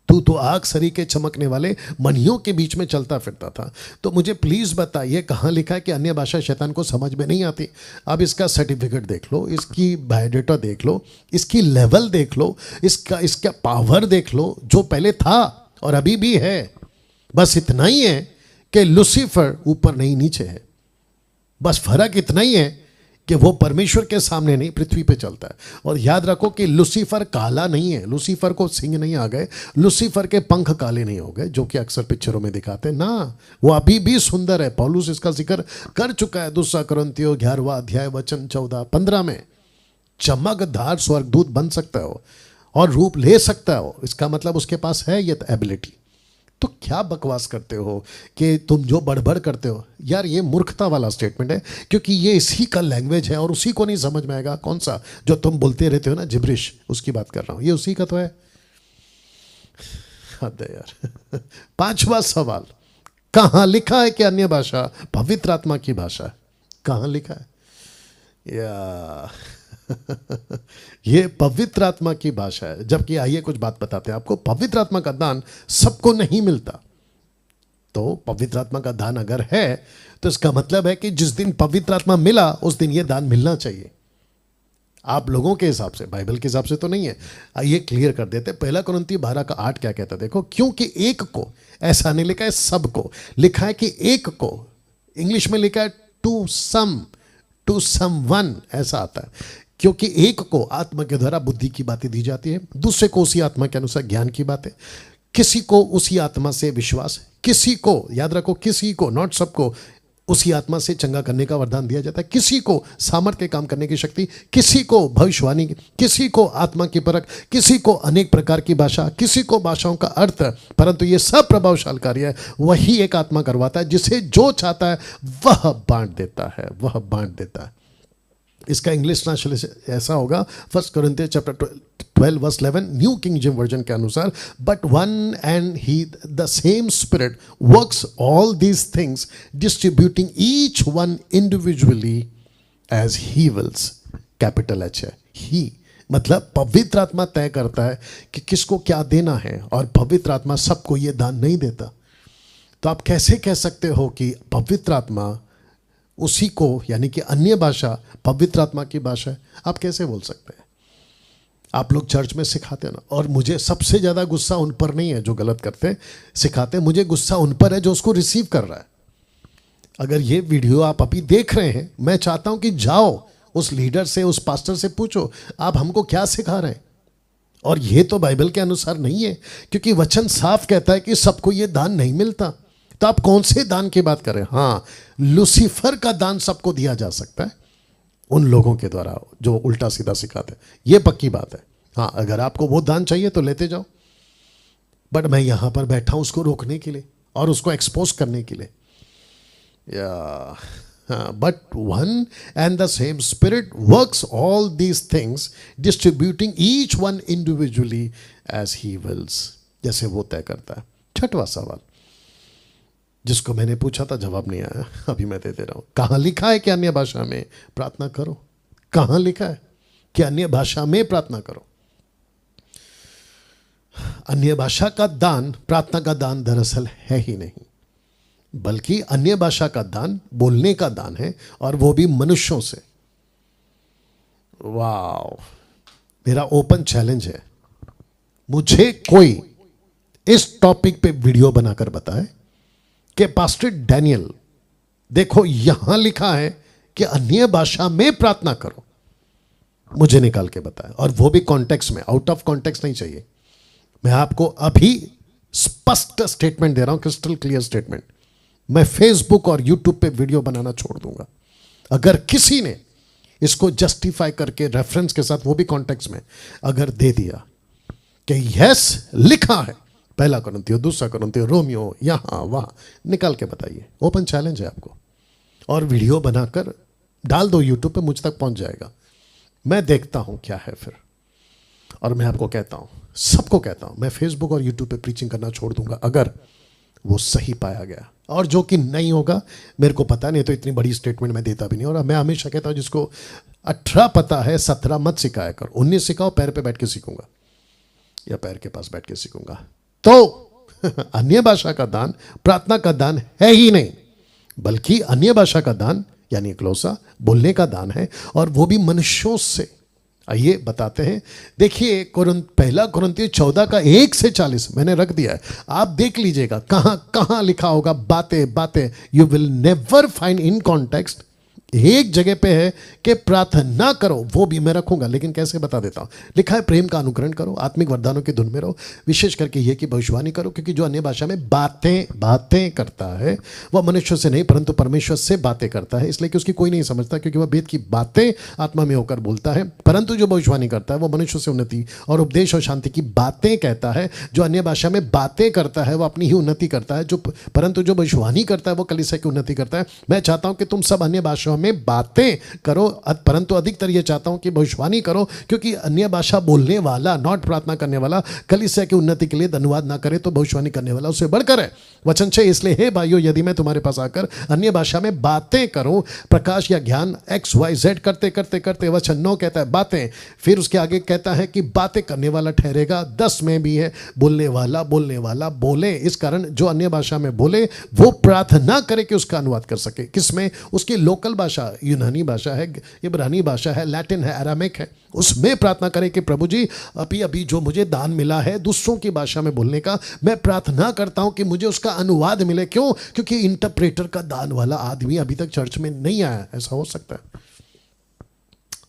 तू तो आग सरी के चमकने वाले मणियों के बीच में चलता फिरता था। तो मुझे प्लीज बताइए कहाँ लिखा है कि अन्य भाषा शैतान को समझ में नहीं आती? अब इसका सर्टिफिकेट देख लो, इसकी बायोडेटा देख लो, इसकी लेवल देख लो, इसका पावर देख लो, जो पहले था और अभी भी है। बस इतना ही है कि लूसीफर ऊपर नहीं नीचे है, बस फर्क इतना ही है कि वो परमेश्वर के सामने नहीं पृथ्वी पे चलता है। और याद रखो कि लूसीफर काला नहीं है, लूसीफर को सिंग नहीं आ गए, लूसीफर के पंख काले नहीं हो गए जो कि अक्सर पिक्चरों में दिखाते हैं ना। वो अभी भी सुंदर है। पौलुस इसका जिक्र कर चुका है 2 कुरिन्थियों 11वां अध्याय वचन 14-15 में। चमकदार स्वर्गदूत बन सकता हो और रूप ले सकता हो, इसका मतलब उसके पास है ये एबिलिटी। तो क्या बकवास करते हो कि तुम जो बड़बड़ करते हो? यार ये मूर्खता वाला स्टेटमेंट है, क्योंकि ये इसी का लैंग्वेज है और उसी को नहीं समझ में आएगा। कौन सा जो तुम बोलते रहते हो ना, जिब्रिश, उसकी बात कर रहा हूं, ये उसी का तो है। हद है यार। 5वां सवाल, कहां लिखा है कि अन्य भाषा पवित्र आत्मा की भाषा है? कहां लिखा है? या ये पवित्र आत्मा की भाषा है। जबकि आइए कुछ बात बताते हैं आपको। पवित्र आत्मा का दान सबको नहीं मिलता। तो पवित्र आत्मा का दान अगर है तो इसका मतलब है कि जिस दिन पवित्र आत्मा मिला उस दिन यह दान मिलना चाहिए। आप लोगों के हिसाब से, बाइबल के हिसाब से तो नहीं है। आइए क्लियर कर देते। 1 कुरिन्थियों 12:8 क्या कहता है देखो, क्योंकि एक को, ऐसा नहीं लिखा है सबको, लिखा है कि एक को। इंग्लिश में लिखा है टू समवन, ऐसा आता है। क्योंकि एक को आत्मा के द्वारा बुद्धि की बातें दी जाती है, दूसरे को उसी आत्मा के अनुसार ज्ञान की बातें, किसी को उसी आत्मा से विश्वास, किसी को, याद रखो किसी को, नॉट सबको, उसी आत्मा से चंगा करने का वरदान दिया जाता है, किसी को सामर्थ्य के काम करने की शक्ति, किसी को भविष्यवाणी, किसी को आत्मा की परख, किसी को अनेक प्रकार की भाषा, किसी को भाषाओं का अर्थ। परंतु ये सब प्रभावशाली कार्य है वही एक आत्मा करवाता है, जिसे जो चाहता है वह बांट देता है, वह बांट देता है। इसका इंग्लिश ट्रांसलेशन ऐसा होगा, 1 कुरिन्थियों chapter 12:11 new King James version के अनुसार, but one and he the same spirit works all these things distributing each one individually as he wills. Capital H है, ही मतलब पवित्र आत्मा तय करता है कि किसको क्या देना है, और पवित्र आत्मा सबको ये दान नहीं देता। तो आप कैसे कह सकते हो कि पवित्र आत्मा उसी को, यानी कि अन्य भाषा पवित्र आत्मा की भाषा है? आप कैसे बोल सकते हैं? आप लोग चर्च में सिखाते हैं ना, और मुझे सबसे ज़्यादा गुस्सा उन पर नहीं है जो गलत करते सिखाते, मुझे गुस्सा उन पर है जो उसको रिसीव कर रहा है। अगर ये वीडियो आप अभी देख रहे हैं, मैं चाहता हूं कि जाओ उस लीडर से, उस पास्टर से पूछो आप हमको क्या सिखा रहे हैं। और ये तो बाइबल के अनुसार नहीं है, क्योंकि वचन साफ कहता है कि सबको ये दान नहीं मिलता। तो आप कौन से दान की बात करें? हाँ, लूसीफर का दान सबको दिया जा सकता है उन लोगों के द्वारा जो उल्टा सीधा सिखाते हैं, ये पक्की बात है। हाँ, अगर आपको वो दान चाहिए तो लेते जाओ, बट मैं यहां पर बैठा हूं उसको रोकने के लिए और उसको एक्सपोज करने के लिए। But one and the same spirit works all these things distributing each one individually as he wills, जैसे वो तय करता है। 6वां सवाल, जिसको मैंने पूछा था जवाब नहीं आया, अभी मैं दे रहा हूं। कहां लिखा है कि अन्य भाषा में प्रार्थना करो? कहां लिखा है कि अन्य भाषा में प्रार्थना करो? अन्य भाषा का दान प्रार्थना का दान दरअसल है ही नहीं, बल्कि अन्य भाषा का दान बोलने का दान है, और वो भी मनुष्यों से। वाह, मेरा ओपन चैलेंज है, मुझे कोई इस टॉपिक पे वीडियो बनाकर बताए कि पास्टर डैनियल देखो यहां लिखा है कि अन्य भाषा में प्रार्थना करो, मुझे निकाल के बताए, और वो भी कॉन्टेक्स्ट में, आउट ऑफ कॉन्टेक्स्ट नहीं चाहिए। मैं आपको अभी स्पष्ट स्टेटमेंट दे रहा हूं, क्रिस्टल क्लियर स्टेटमेंट। मैं फेसबुक और यूट्यूब पे वीडियो बनाना छोड़ दूंगा अगर किसी ने इसको जस्टिफाई करके रेफरेंस के साथ, वो भी कॉन्टेक्स्ट में, अगर दे दिया कि यस लिखा है, पहला कुरिन्थियों, दूसरा कुरिन्थियों, रोमियो, यहां वहां, निकाल के बताइए। ओपन चैलेंज है आपको, और वीडियो बनाकर डाल दो यूट्यूब पे, मुझ तक पहुंच जाएगा। मैं देखता हूं क्या है फिर, और मैं आपको कहता हूं, सबको कहता हूं, मैं फेसबुक और यूट्यूब पे प्रीचिंग करना छोड़ दूंगा अगर वो सही पाया गया। और जो कि नहीं होगा मेरे को पता नहीं, तो इतनी बड़ी स्टेटमेंट मैं देता भी नहीं। और मैं हमेशा कहता हूं, जिसको 18 पता है 17 मत सिखाया कर, 19 सिखाओ, पैर पे बैठ के सीखूंगा या पैर के पास बैठ के सीखूंगा। तो अन्य भाषा का दान प्रार्थना का दान है ही नहीं, बल्कि अन्य भाषा का दान यानी क्लोसा बोलने का दान है, और वो भी मनुष्यों से। आइए बताते हैं, देखिए पहला कुरिन्थियों 14 का 1 से 40 मैंने रख दिया है, आप देख लीजिएगा कहां कहां लिखा होगा। बातें बातें you will never find in context. एक जगह पे है कि प्रार्थना करो, वो भी मैं रखूंगा, लेकिन कैसे बता देता हूं। लिखा है प्रेम का अनुकरण करो, आत्मिक वरदानों की धुन में रहो, विशेष करके यह कि भविष्यवाणी करो, क्योंकि जो अन्य भाषा में बातें करता है वह मनुष्य से नहीं परंतु परमेश्वर से बातें करता है, इसलिए कि उसकी कोई नहीं समझता, क्योंकि वह वेद की बातें आत्मा में होकर बोलता है। परंतु जो भविष्यवाणी करता है वह मनुष्य से उन्नति और उपदेश और शांति की बातें कहता है। जो अन्य भाषा में बातें करता है वह अपनी ही उन्नति करता है, परंतु जो भविष्यवाणी करता है वो कलीसिया की उन्नति करता है। मैं चाहता हूं कि तुम सब अन्य भाषाओं में बातें करो, परंतु अधिकतर ये चाहता हूं कि भविष्यवाणी करो, क्योंकि अन्य भाषा बोलने वाला, नॉट प्रार्थना करने वाला, कलीसिया की उन्नति के लिए धन्यवाद ना करे तो भविष्यवाणी करने वाला उससे बढ़कर है। वचन 6, इसलिए हे भाइयों, यदि मैं तुम्हारे पास आकर अन्य भाषा में बातें करूं, प्रकाश या ज्ञान XYZ करते करते करते, वचन 9 कहता है बातें, फिर उसके आगे कहता है कि बातें करने वाला ठहरेगा। 10 में भी है बोलने वाला बोले। इस कारण जो अन्य भाषा में बोले वो प्रार्थना करे कि उसका अनुवाद कर सके। किसमें? उसकी लोकल भाषा, यूनानी भाषा है, इब्रानी भाषा है, लैटिन है, अरामिक है, उसमें प्रार्थना करें कि प्रभु जी अभी जो मुझे दान मिला है दूसरों की भाषा में बोलने का, मैं प्रार्थना करता हूं कि मुझे उसका अनुवाद मिले। क्यों? क्योंकि इंटरप्रेटर का दान वाला आदमी अभी तक चर्च में नहीं आया। ऐसा हो सकता है?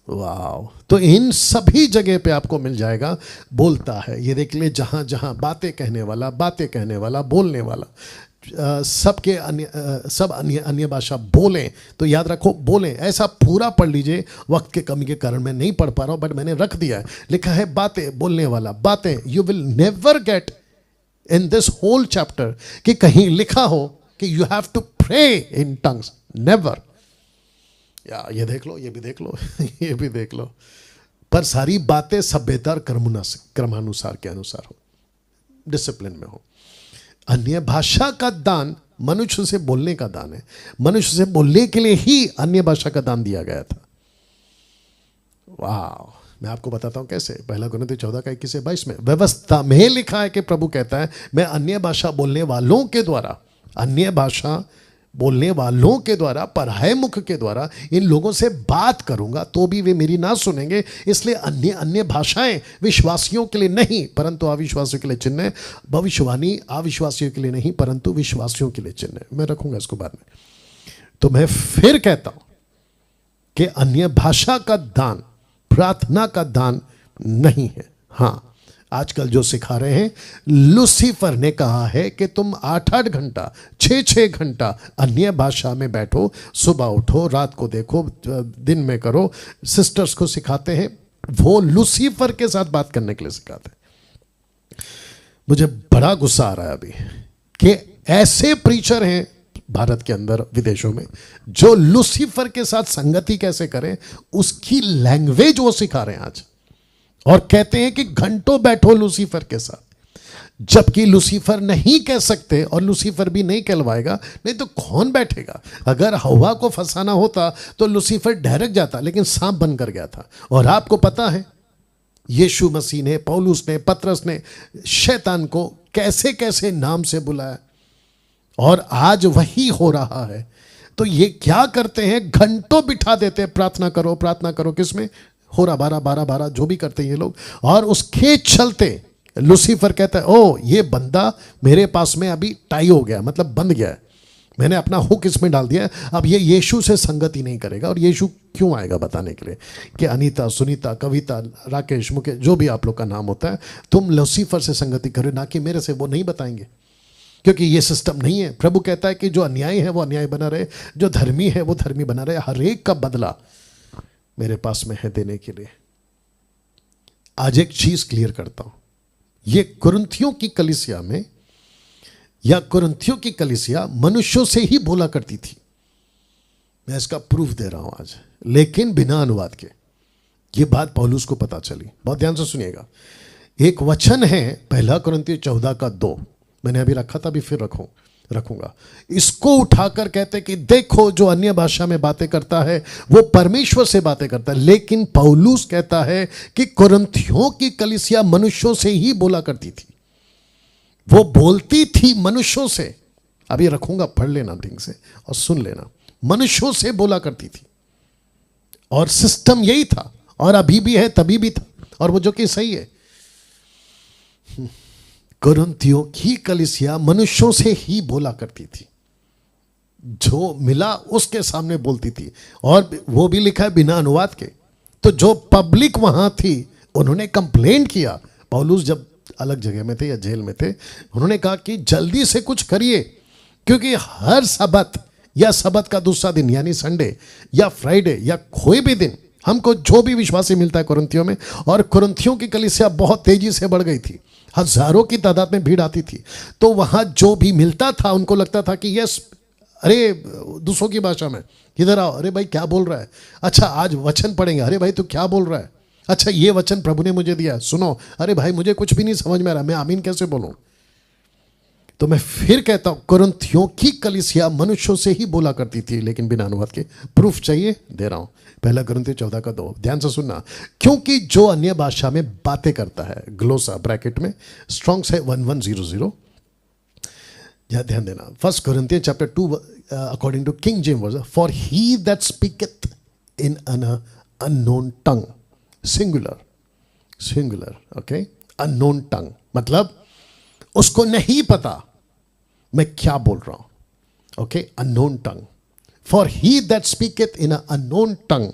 वाह! तो इन सभी जगह पे आपको मिल जाएगा बोलता है। ये देख ले, जहां जहां बातें कहने वाला बोलने वाला, सबके सब अन्य भाषा बोलें, तो याद रखो बोलें। ऐसा पूरा पढ़ लीजिए, वक्त के कमी के कारण मैं नहीं पढ़ पा रहा हूं, बट मैंने रख दिया है। लिखा है बातें, बोलने वाला, बातें। You will never get in this whole chapter कि कहीं लिखा हो कि you have to pray in tongues, never. या ये देख लो, ये भी देख लो ये भी देख लो, पर सारी बातें सभ्यता और क्रमानुसार के अनुसार हो, डिसिप्लिन में हो। अन्य भाषा का दान मनुष्य से बोलने का दान है। मनुष्य से बोलने के लिए ही अन्य भाषा का दान दिया गया था। वाह! मैं आपको बताता हूं कैसे। पहला कुरिन्थियों 14 का 21 से 22 में व्यवस्था में लिखा है कि प्रभु कहता है, मैं अन्य भाषा बोलने वालों के द्वारा, अन्य भाषा बोलने वालों के द्वारा, पराये मुख के द्वारा इन लोगों से बात करूंगा, तो भी वे मेरी ना सुनेंगे। इसलिए अन्य भाषाएं विश्वासियों के लिए नहीं परंतु अविश्वासियों के लिए चिन्ह है। भविष्यवाणी अविश्वासियों के लिए नहीं परंतु विश्वासियों के लिए चिन्ह है। मैं रखूंगा इसको बाद में। तो मैं फिर कहता हूं कि अन्य भाषा का दान प्रार्थना का दान नहीं है। हां, आजकल जो सिखा रहे हैं, लूसीफर ने कहा है कि तुम 8-8 घंटा 6-6 घंटा अन्य भाषा में बैठो, सुबह उठो, रात को देखो, दिन में करो। सिस्टर्स को सिखाते हैं, वो लूसीफर के साथ बात करने के लिए सिखाते हैं। मुझे बड़ा गुस्सा आ रहा है अभी कि ऐसे प्रीचर हैं भारत के अंदर, विदेशों में, जो लूसीफर के साथ संगति कैसे करें उसकी लैंग्वेज वो सिखा रहे हैं आज, और कहते हैं कि घंटों बैठो लूसीफर के साथ। जबकि लूसीफर नहीं कह सकते और लूसीफर भी नहीं कहलवाएगा, नहीं तो कौन बैठेगा। अगर हवा को फंसाना होता तो लूसीफर डायरेक्ट जाता, लेकिन सांप बनकर गया था। और आपको पता है यीशु मसीह ने, पौलुस ने, पतरस ने शैतान को कैसे कैसे नाम से बुलाया, और आज वही हो रहा है। तो ये क्या करते हैं, घंटों बिठा देते हैं, प्रार्थना करो प्रार्थना करो, किसमें, हो रहा 12 जो भी करते हैं ये लोग, और उसके चलते लूसीफर कहता है ओ ये बंदा मेरे पास में अभी टाई हो गया, मतलब बंध गया है, मैंने अपना हुक इसमें डाल दिया है, अब ये यीशु से संगति नहीं करेगा। और यीशु क्यों आएगा बताने के लिए कि अनीता, सुनीता, कविता, राकेश, मुकेश, जो भी आप लोग का नाम होता है, तुम लूसीफर से संगति करो, ना कि मेरे से। वो नहीं बताएंगे क्योंकि ये सिस्टम नहीं है। प्रभु कहता है कि जो अन्याय है वो अन्याय बना रहे, जो धर्मी है वो धर्मी बना रहे, हर एक का बदला मेरे पास में है देने के लिए। आज एक चीज क्लियर करता हूं, ये कुरिन्थियों की कलीसिया में, या कुरिन्थियों की कलीसिया मनुष्यों से ही बोला करती थी। मैं इसका प्रूफ दे रहा हूं आज, लेकिन बिना अनुवाद के। ये बात पौलुस को पता चली, बहुत ध्यान से सुनिएगा। एक वचन है 1 कुरिन्थियों 14:2, मैंने अभी रखा था, अभी फिर रखूंगा। इसको उठाकर कहते कि देखो जो अन्य भाषा में बातें करता है वो परमेश्वर से बातें करता है। लेकिन पौलुस कहता है कि कुरिन्थियों की कलीसिया मनुष्यों से ही बोला करती थी, वो बोलती थी मनुष्यों से। अभी रखूंगा, पढ़ लेना ढंग से और सुन लेना। मनुष्यों से बोला करती थी, और सिस्टम यही था, और अभी भी है, तभी भी था, और वो जो कि सही है। कुरिन्थियों की कलीसिया मनुष्यों से ही बोला करती थी, जो मिला उसके सामने बोलती थी, और वो भी लिखा है बिना अनुवाद के। तो जो पब्लिक वहां थी उन्होंने कंप्लेंट किया, पौलुस जब अलग जगह में थे या जेल में थे, उन्होंने कहा कि जल्दी से कुछ करिए, क्योंकि हर सबत या सबत का दूसरा दिन यानी संडे या फ्राइडे या कोई भी दिन हमको जो भी विश्वासी मिलता है कुरिन्थियों में। और कुरिन्थियों की कलीसिया बहुत तेजी से बढ़ गई थी, हजारों की तादाद में भीड़ आती थी। तो वहां जो भी मिलता था उनको लगता था कि यस, अरे दूसरों की भाषा में, इधर आओ, अरे भाई क्या बोल रहा है, अच्छा आज वचन पढ़ेंगे, अरे भाई तू क्या बोल रहा है, अच्छा ये वचन प्रभु ने मुझे दिया सुनो, अरे भाई मुझे कुछ भी नहीं समझ में आ रहा, मैं आमीन कैसे बोलूं। तो मैं फिर कहता हूं, कुरिन्थियों की कलीसिया मनुष्यों से ही बोला करती थी, लेकिन बिना अनुवाद के। प्रूफ चाहिए, दे रहा हूं, 1 कुरिन्थियों 14:2, ध्यान से सुनना। क्योंकि जो अन्य भाषा में बातें करता है, ग्लोसा ब्रैकेट में स्ट्रॉन्ग्स है 1100, ध्यान देना। 1 Corinthians chapter 2 according to King James version, for he that speaketh in an unknown tongue, singular, okay, unknown tongue मतलब उसको नहीं पता मैं क्या बोल रहा हूं, okay, unknown tongue. For he that speaketh in unknown tongue,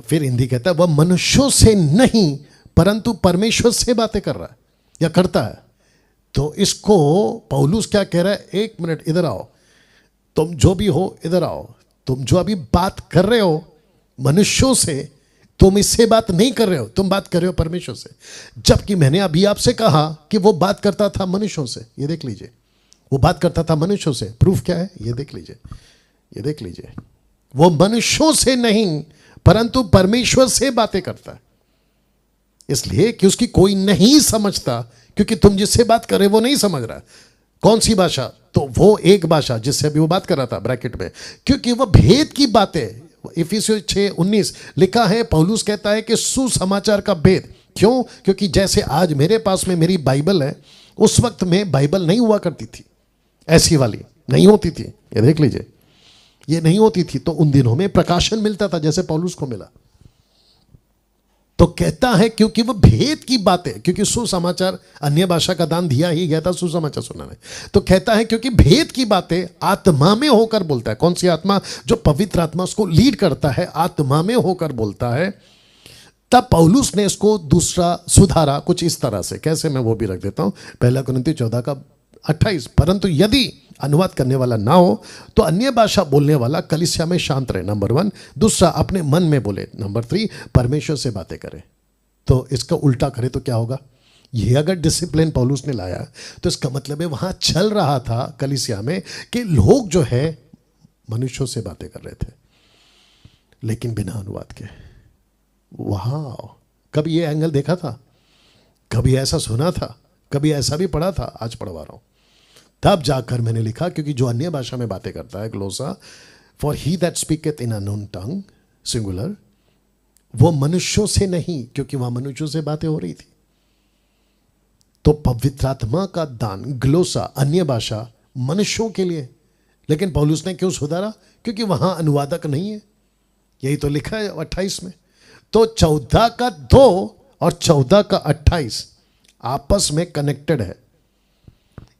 फिर हिंदी कहता है वह मनुष्यों से नहीं परंतु परमेश्वर से बातें कर रहा है या करता है। तो इसको पौलुस क्या कह रहा है, एक मिनट इधर आओ, तुम जो भी हो इधर आओ, तुम जो अभी बात कर रहे हो मनुष्यों से, तुम इससे बात नहीं कर रहे हो, तुम बात कर रहे हो परमेश्वर से। जबकि मैंने अभी आपसे कहा कि वो बात करता था मनुष्यों से, ये देख लीजिए, वो बात करता था मनुष्यों से। प्रूफ क्या है, ये देख लीजिए, ये देख लीजिए, वो मनुष्यों से नहीं परंतु परमेश्वर से बातें करता है। इसलिए कि उसकी कोई नहीं समझता, क्योंकि तुम जिससे बात कर रहे हो वो नहीं समझ रहा। कौन सी भाषा, तो वो एक भाषा जिससे अभी वो बात कर रहा था ब्रैकेट में, क्योंकि वह भेद की बातें, इफिसियों 6:19 लिखा है, पौलुस कहता है कि सुसमाचार का भेद। क्यों, क्योंकि जैसे आज मेरे पास में मेरी बाइबल है, उस वक्त में बाइबल नहीं हुआ करती थी, ऐसी वाली नहीं होती थी, ये देख लीजिए, ये नहीं होती थी। तो उन दिनों में प्रकाशन मिलता था जैसे पौलुस को मिला। तो कहता है क्योंकि वह भेद की बातें, क्योंकि सुसमाचार अन्य भाषा का दान दिया ही गया था सुसमाचार सुनाने। तो कहता है क्योंकि भेद की बातें आत्मा में होकर बोलता है। कौन सी आत्मा, जो पवित्र आत्मा उसको लीड करता है, आत्मा में होकर बोलता है। तब पौलुस ने इसको दूसरा सुधारा कुछ इस तरह से, कैसे, मैं वो भी रख देता हूं, 1 कुरिन्थियों 14:28, परंतु यदि अनुवाद करने वाला ना हो तो अन्य भाषा बोलने वाला कलीसिया में शांत रहे, नंबर 1। दूसरा, अपने मन में बोले, नंबर 3, परमेश्वर से बातें करे। तो इसका उल्टा करे तो क्या होगा, ये अगर डिसिप्लिन पौलुस ने लाया तो इसका मतलब है वहां चल रहा था कलीसिया में कि लोग जो है मनुष्यों से बातें कर रहे थे, लेकिन बिना अनुवाद के। वहां कभी ये एंगल देखा था कभी ऐसा सुना था, कभी ऐसा भी पढ़ा था, आज पढ़वा रहा हूं। तब जाकर मैंने लिखा, क्योंकि जो अन्य भाषा में बातें करता है, ग्लोसा, for he that speaketh in unknown tongue, singular, वो मनुष्यों से नहीं, क्योंकि वहां मनुष्यों से बातें हो रही थी। तो पवित्र आत्मा का दान, ग्लोसा, अन्य भाषा, मनुष्यों के लिए। लेकिन पौलुस ने क्यों सुधारा? क्योंकि वहां अनुवादक नहीं है। यही तो लिखा है 28 में। तो 14 का 2 और 14 का 28 आपस में कनेक्टेड है।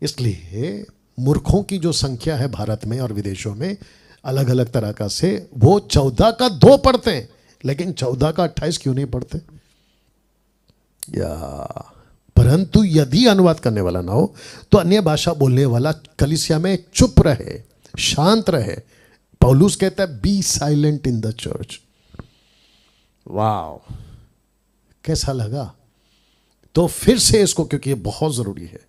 इसलिए मूर्खों की जो संख्या है भारत में और विदेशों में अलग अलग तरह का से, वो 14 का 2 पढ़ते हैं, लेकिन 14 का 28 क्यों नहीं पढ़ते? या परंतु यदि अनुवाद करने वाला ना हो तो अन्य भाषा बोलने वाला कलीसिया में चुप रहे, शांत रहे। पौलुस कहता है be silent in the church. Wow, कैसा लगा? तो फिर से इसको, क्योंकि ये बहुत जरूरी है,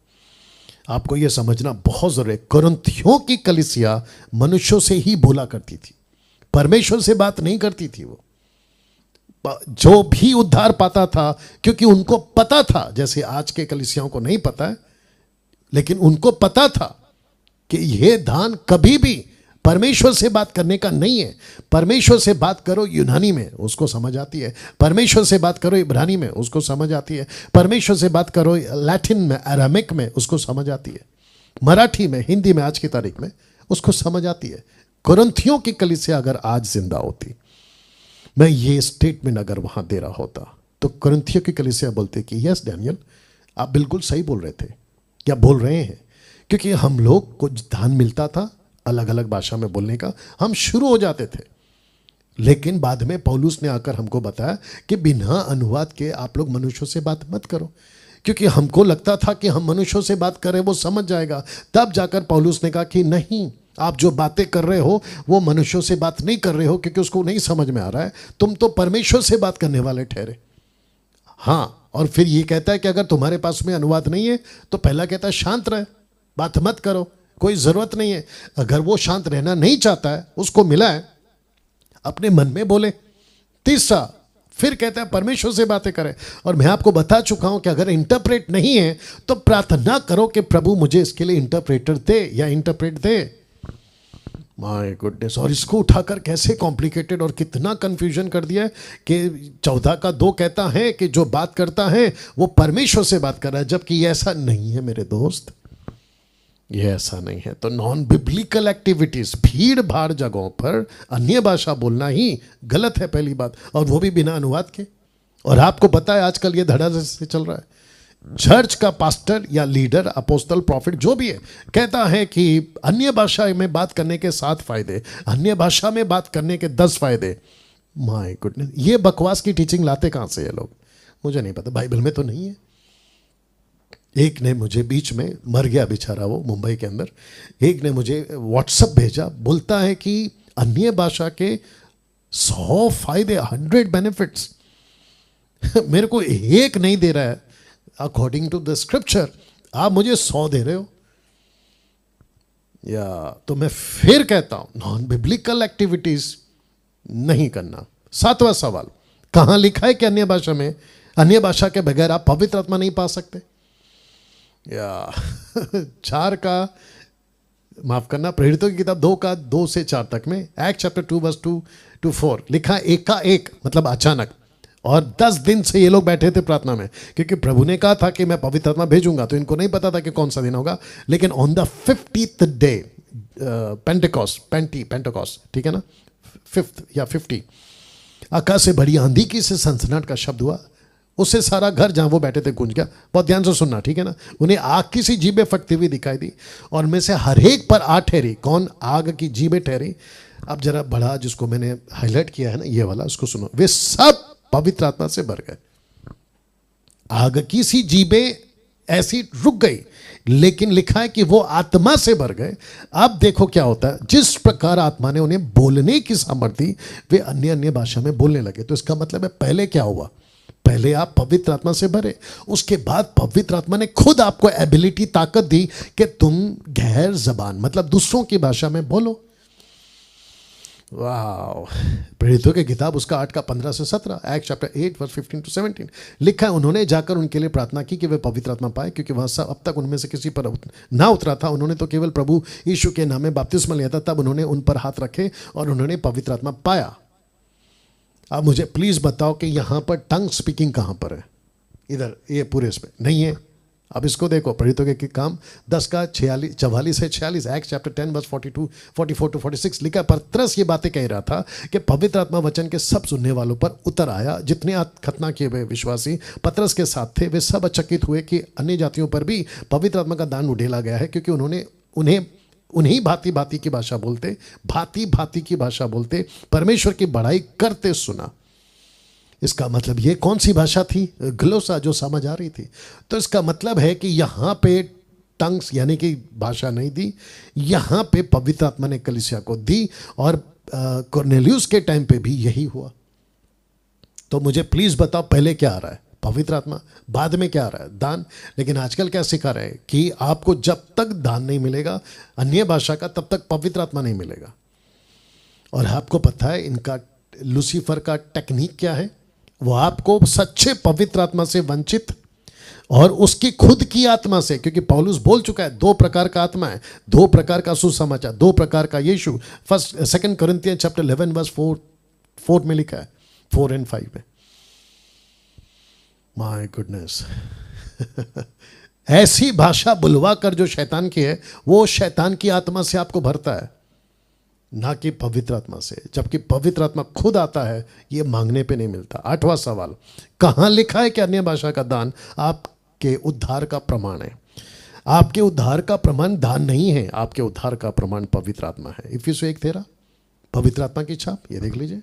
आपको यह समझना बहुत जरूरी है। कुरिन्थियों की कलीसिया मनुष्यों से ही बोला करती थी, परमेश्वर से बात नहीं करती थी। वो जो भी उद्धार पाता था, क्योंकि उनको पता था, जैसे आज के कलीसियाओं को नहीं पता है, लेकिन उनको पता था कि यह दान कभी भी परमेश्वर से बात करने का नहीं है। परमेश्वर से बात करो यूनानी में, उसको समझ आती है। परमेश्वर से बात करो इब्रानी में, उसको समझ आती है। परमेश्वर से बात करो लैटिन में, अरामिक में, उसको समझ आती है। मराठी में, हिंदी में, आज की तारीख में उसको समझ आती है। कुरिन्थियों की कलीसिया अगर आज जिंदा होती, मैं ये स्टेटमेंट अगर वहां दे रहा होता, तो कुरिन्थियों की कलीसिया बोलते कि यस डैनियल, आप बिल्कुल सही बोल रहे थे या बोल रहे हैं, क्योंकि हम लोग को दान मिलता था अलग अलग भाषा में बोलने का, हम शुरू हो जाते थे। लेकिन बाद में पौलुस ने आकर हमको बताया कि बिना अनुवाद के आप लोग मनुष्यों से बात मत करो, क्योंकि हमको लगता था कि हम मनुष्यों से बात करें वो समझ जाएगा। तब जाकर पौलुस ने कहा कि नहीं, आप जो बातें कर रहे हो वो मनुष्यों से बात नहीं कर रहे हो, क्योंकि उसको नहीं समझ में आ रहा है। तुम तो परमेश्वर से बात करने वाले ठहरे। हाँ, और फिर ये कहता है कि अगर तुम्हारे पास में अनुवाद नहीं है तो पहला कहता है शांत रहे, बात मत करो, कोई जरूरत नहीं है। अगर वो शांत रहना नहीं चाहता है, उसको मिला है, अपने मन में बोले। तीसरा फिर कहता है परमेश्वर से बातें करें। और मैं आपको बता चुका हूं कि अगर इंटरप्रेट नहीं है तो प्रार्थना करो कि प्रभु मुझे इसके लिए इंटरप्रेटर दे या इंटरप्रेट दे। माय गुडनेस, और इसको उठाकर कैसे कॉम्प्लिकेटेड और कितना कंफ्यूजन कर दिया है कि 14 का 2 कहता है कि जो बात करता है वो परमेश्वर से बात कर रहा है, जबकि ये ऐसा नहीं है मेरे दोस्त, ये ऐसा नहीं है। तो नॉन बिब्लिकल एक्टिविटीज, भीड़ भाड़ जगहों पर अन्य भाषा बोलना ही गलत है, पहली बात, और वो भी बिना अनुवाद के। और आपको पता है आजकल ये धड़ा से चल रहा है। चर्च का पास्टर या लीडर, अपोस्टल, प्रॉफिट जो भी है, कहता है कि अन्य भाषा में बात करने के 7 फायदे, अन्य भाषा में बात करने के 10 फायदे। माय गुडनेस, ये बकवास की टीचिंग लाते कहां से ये लोग, मुझे नहीं पता, बाइबल में तो नहीं है। एक ने मुझे बीच में, मर गया बेचारा वो मुंबई के अंदर, एक ने मुझे व्हाट्सएप भेजा, बोलता है कि अन्य भाषा के 100 फायदे, 100 बेनिफिट्स मेरे को एक नहीं दे रहा है अकॉर्डिंग टू द स्क्रिप्चर, आप मुझे 100 दे रहे हो। या तो मैं फिर कहता हूं नॉन बिब्लिकल एक्टिविटीज नहीं करना। 7वां सवाल, कहां लिखा है कि अन्य भाषा में, अन्य भाषा के बगैर आप पवित्र आत्मा नहीं पा सकते? या 4 का, माफ करना, प्रेरितों की किताब 2 का 2 से 4 तक में, एक्ट चैप्टर 2 वर्स 2 to 4 लिखा, एक का एक मतलब अचानक। और 10 दिन से ये लोग बैठे थे प्रार्थना में, क्योंकि प्रभु ने कहा था कि मैं पवित्र आत्मा भेजूंगा, तो इनको नहीं पता था कि कौन सा दिन होगा। लेकिन ऑन द 50th डे, पेंटेकॉस्ट, ठीक है ना, 5th या 50, आकाश से बड़ी आंधी की से सनसनाहट का शब्द हुआ, उससे सारा घर जहां वो बैठे थे गूंज गया। बहुत ध्यान से सुनना, ठीक है ना। उन्हें आग की सी जीभें फटती हुई दिखाई दी, और में से हर एक पर आ ठहरी। कौन आग की जीभें ठहरी? अब जरा बड़ा जिसको मैंने हाईलाइट किया है ना, ये वाला, उसको सुनो। वे सब पवित्र आत्मा से भर गए। आग की सी जीभें ऐसी रुक गई, लेकिन लिखा है कि वो आत्मा से भर गए। अब देखो क्या होता है, जिस प्रकार आत्मा ने उन्हें बोलने की सामर्थ्य दी, वे अन्य अन्य भाषा में बोलने लगे। तो इसका मतलब है पहले क्या हुआ? पहले आप पवित्र आत्मा से भरे, उसके बाद पवित्र आत्मा ने खुद आपको एबिलिटी, ताकत दी कि तुम गैर जबान मतलब दूसरों की भाषा में बोलो। वाह, प्रेरितों की किताब उसका 8 का 15 से 17, एक्ट चैप्टर 8 वर्स 15 to 17 लिखा है, उन्होंने जाकर उनके लिए प्रार्थना की कि वे पवित्र आत्मा पाए, क्योंकि वह सब अब तक उनमें से किसी पर ना उतरा था। उन्होंने तो केवल प्रभु यीशु के नाम में बपतिस्मा लिया था, तब उन्होंने उन पर हाथ रखे और उन्होंने पवित्र आत्मा पाया। अब मुझे प्लीज बताओ कि यहां पर टंग स्पीकिंग कहां पर है? इधर ये पूरे इसमें नहीं है। अब इसको देखो, प्रेरितों के काम 10 का 44 से 46, एक्ट चैप्टर 10 वर्स 42 44 to 46 लिखा। पतरस ये बातें कह रहा था कि पवित्र आत्मा वचन के सब सुनने वालों पर उतर आया। जितने खतना किए हुए विश्वासी पतरस के साथ थे, वे सब अचकित हुए कि अन्य जातियों पर भी पवित्र आत्मा का दान उड़ेला गया है, क्योंकि उन्हें भांति भांति की भाषा बोलते परमेश्वर की बड़ाई करते सुना। इसका मतलब ये कौन सी भाषा थी? ग्लोसा, जो समझ आ रही थी। तो इसका मतलब है कि यहां पे टंग्स यानी कि भाषा नहीं दी, यहां पे पवित्र आत्मा ने कलीसिया को दी, और कुरनेलियुस के टाइम पे भी यही हुआ। तो मुझे प्लीज बताओ, पहले क्या आ रहा है? पवित्र आत्मा। बाद में क्या आ रहा है? दान। लेकिन आजकल क्या सिखा रहे हैं कि आपको जब तक दान नहीं मिलेगा अन्य भाषा का, तब तक पवित्र आत्मा नहीं मिलेगा। और आपको पता है इनका लूसीफर का टेक्निक क्या है? वो आपको सच्चे पवित्र आत्मा से वंचित और उसकी खुद की आत्मा से, क्योंकि पौलुस बोल चुका है 2 प्रकार का आत्मा है, 2 प्रकार का सुसमाचार, 2 प्रकार का यीशु। 2 कोरिन्थियंस चैप्टर 11 वर्स 4 में लिखा है, 4 and 5 में। माय गुडनेस ऐसी भाषा बुलवा कर जो शैतान की है, वो शैतान की आत्मा से आपको भरता है, ना कि पवित्र आत्मा से। जबकि पवित्र आत्मा खुद आता है, ये मांगने पे नहीं मिलता। 8वां सवाल, कहां लिखा है कि अन्य भाषा का दान आपके उद्धार का प्रमाण है? आपके उद्धार का प्रमाण दान नहीं है, आपके उद्धार का प्रमाण पवित्र आत्मा है। इफिसियों 1:13 पवित्र आत्मा की छाप, ये देख लीजिए।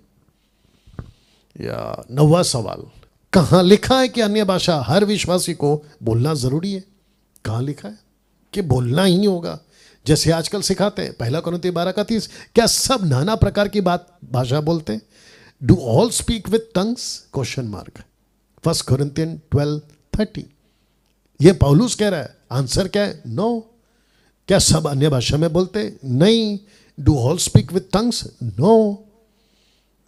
या 9वां सवाल, कहां लिखा है कि अन्य भाषा हर विश्वासी को बोलना जरूरी है? कहां लिखा है कि बोलना ही होगा, जैसे आजकल सिखाते हैं 1 कोरिन्थियों 12 का 30? क्या सब नाना प्रकार की भाषा बोलते हैं? Do all speak with tongues? Question mark. 1 Corinthian 12:30 ये पौलुस कह रहा है। आंसर क्या है? नो। क्या सब अन्य भाषा में बोलते? नहीं। Do all speak with tongues? No.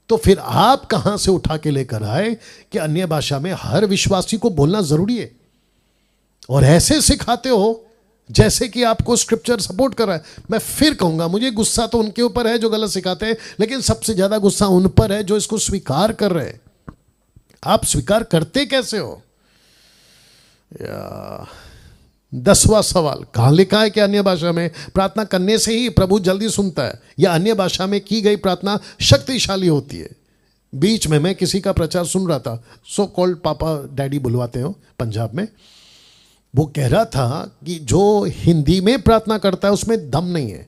तो फिर आप कहां से उठा के लेकर आए कि अन्य भाषा में हर विश्वासी को बोलना जरूरी है? और ऐसे सिखाते हो जैसे कि आपको स्क्रिप्चर सपोर्ट कर रहा है। मैं फिर कहूंगा, मुझे गुस्सा तो उनके ऊपर है जो गलत सिखाते हैं, लेकिन सबसे ज्यादा गुस्सा उन पर है जो इसको स्वीकार कर रहे हैं। आप स्वीकार करते कैसे हो? 10वां सवाल, कहां लिखा है कि अन्य भाषा में प्रार्थना करने से ही प्रभु जल्दी सुनता है, या अन्य भाषा में की गई प्रार्थना शक्तिशाली होती है? बीच में मैं किसी का प्रचार सुन रहा था, सो कॉल्ड पापा डैडी बुलवाते हो पंजाब में। वो कह रहा था कि जो हिंदी में प्रार्थना करता है उसमें दम नहीं है,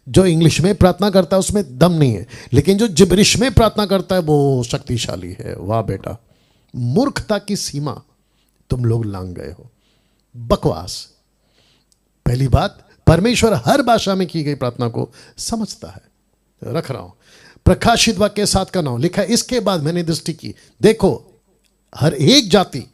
जो इंग्लिश में प्रार्थना करता है उसमें दम नहीं है, लेकिन जो जिब्रिश में प्रार्थना करता है वो शक्तिशाली है। वाह बेटा, मूर्खता की सीमा तुम लोग लांघ गए हो। बकवास। पहली बात, परमेश्वर हर भाषा में की गई प्रार्थना को समझता है। रख रहा हूं प्रकाशित वाक्य 7 का 9 लिखा है, इसके बाद मैंने दृष्टि की, देखो हर एक जाति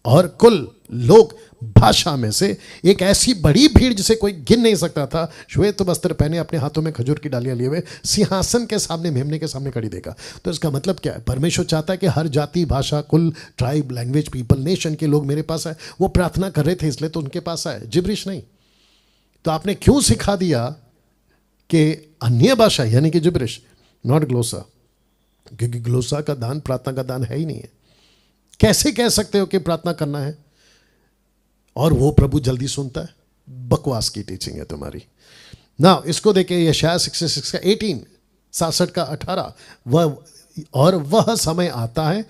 और कुल लोग भाषा में से एक ऐसी बड़ी भीड़ जिसे कोई गिन नहीं सकता था, श्वेत वस्त्र पहने अपने हाथों में खजूर की डालियां लिए हुए सिंहासन के सामने मेमने के सामने खड़ी देखा। तो इसका मतलब क्या है? परमेश्वर चाहता है कि हर जाति, भाषा, कुल, ट्राइब, लैंग्वेज, पीपल, नेशन के लोग मेरे पास आए। वो प्रार्थना कर रहे थे इसलिए तो उनके पास आए, जिब्रिश नहीं। तो आपने क्यों सिखा दिया कि अन्य भाषा यानी कि जिब्रिश, नॉट ग्लोसा? क्योंकि ग्लोसा का दान प्रार्थना का दान है ही नहीं है। कैसे कह सकते हो कि प्रार्थना करना है और वो प्रभु जल्दी सुनता है? बकवास की टीचिंग है तुम्हारी ना। इसको देखिए, यशायाह 66 का 18, 67 का 18, वह समय आता है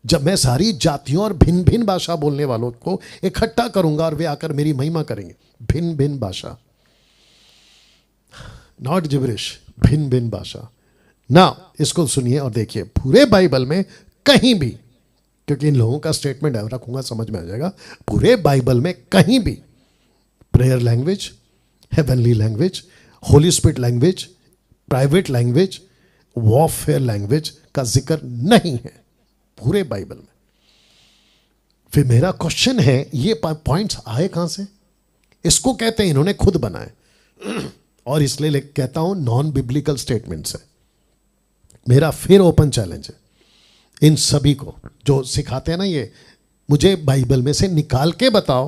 जब मैं सारी जातियों और भिन्न भिन्न भाषा बोलने वालों को इकट्ठा करूंगा और वे आकर मेरी महिमा करेंगे। भिन्न भिन्न भाषा, नॉट जिब्रिश, भिन्न भिन्न भाषा ना। इसको सुनिए और देखिए, पूरे बाइबल में कहीं भी, क्योंकि इन लोगों का स्टेटमेंट है, रखूंगा समझ में आ जाएगा, पूरे बाइबल में कहीं भी prayer language, heavenly language, Holi spirit language, private language, warfare language का जिक्र नहीं है पूरे बाइबल में। फिर मेरा क्वेश्चन है, ये पॉइंट्स आए कहां से? इसको कहते हैं इन्होंने खुद बनाए, और इसलिए कहता हूं नॉन बिब्लिकल स्टेटमेंट्स है। मेरा फिर ओपन चैलेंज है इन सभी को जो सिखाते हैं ना, ये मुझे बाइबल में से निकाल के बताओ,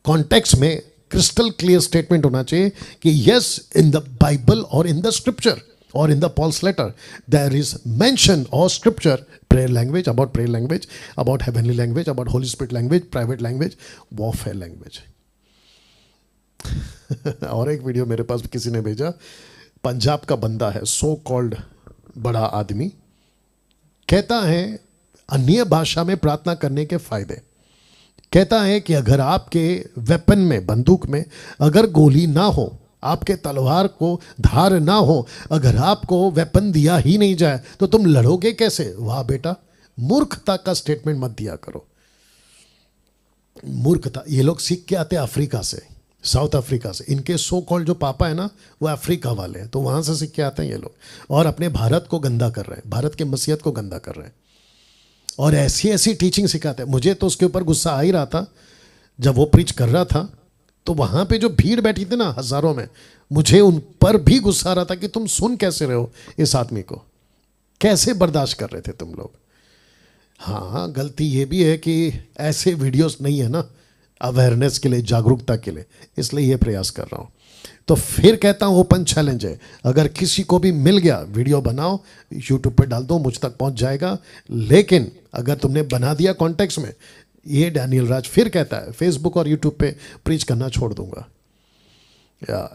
कॉन्टेक्स्ट में क्रिस्टल क्लियर स्टेटमेंट होना चाहिए कि यस, इन द बाइबल और इन द स्क्रिप्चर और in the Paul's letter there is mention और scripture prayer language, about prayer language, about heavenly language, about Holy Spirit language, private language, warfare language. और एक video मेरे पास किसी ने भेजा, पंजाब का बंदा है, सो कॉल्ड बड़ा आदमी, कहता है अन्य भाषा में प्रार्थना करने के फायदे। कहता है कि अगर आपके वेपन में, बंदूक में अगर गोली ना हो, आपके तलवार को धार ना हो, अगर आपको वेपन दिया ही नहीं जाए तो तुम लड़ोगे कैसे? वाह बेटा, मूर्खता का स्टेटमेंट मत दिया करो। मूर्खता। ये लोग सीख के आते हैं अफ्रीका से, साउथ अफ्रीका से। इनके सो कॉल्ड जो पापा है ना, वो अफ्रीका वाले हैं, तो वहां से सीख के आते हैं ये लोग, और अपने भारत को गंदा कर रहे हैं, भारत के मसीहत को गंदा कर रहे हैं, और ऐसी ऐसी टीचिंग सिखाते हैं। मुझे तो उसके ऊपर गुस्सा आ ही रहा था जब वो प्रीच कर रहा था, तो वहां पे जो भीड़ बैठी थी ना हजारों में, मुझे उन पर भी गुस्सा आ रहा था कि तुम सुन कैसे रहे हो इस आदमी को, कैसे बर्दाश्त कर रहे थे तुम लोग। हाँ, गलती ये भी है कि ऐसे वीडियोस नहीं है ना अवेयरनेस के लिए, जागरूकता के लिए, इसलिए ये प्रयास कर रहा हूँ। तो फिर कहता हूँ ओपन चैलेंज है, अगर किसी को भी मिल गया वीडियो बनाओ, यूट्यूब पे डाल दो, मुझ तक पहुँच जाएगा। लेकिन अगर तुमने बना दिया कॉन्टेक्स्ट में, ये डैनियल राज फिर कहता है फेसबुक और यूट्यूब पे प्रीच करना छोड़ दूंगा,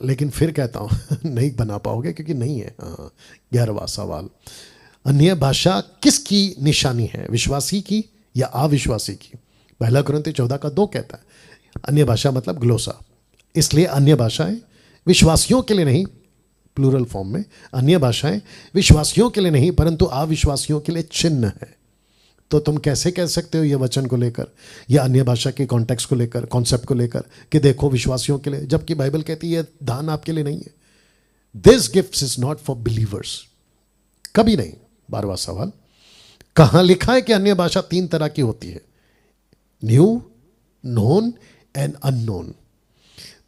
लेकिन फिर कहता हूँ नहीं बना पाओगे क्योंकि नहीं है। 11वां सवाल, अन्य भाषा किसकी निशानी है, विश्वासी की या अविश्वासी की? 1 कुरिन्थियों 14:2 कहता है अन्य भाषा मतलब ग्लोसा। इसलिए अन्य भाषाएं विश्वासियों के लिए नहीं, प्लूरल फॉर्म में, अन्य भाषाएं विश्वासियों के लिए नहीं परंतु अविश्वासियों के लिए चिन्ह है। तो तुम कैसे कह सकते हो ये वचन को लेकर या अन्य भाषा के कॉन्टेक्स्ट को लेकर, कॉन्सेप्ट को लेकर कि देखो विश्वासियों के लिए, जबकि बाइबल कहती है दान आपके लिए नहीं है। This gift is not for believers, कभी नहीं। 12वां सवाल, कहां लिखा है कि अन्य भाषा 3 तरह की होती है? New, known and unknown.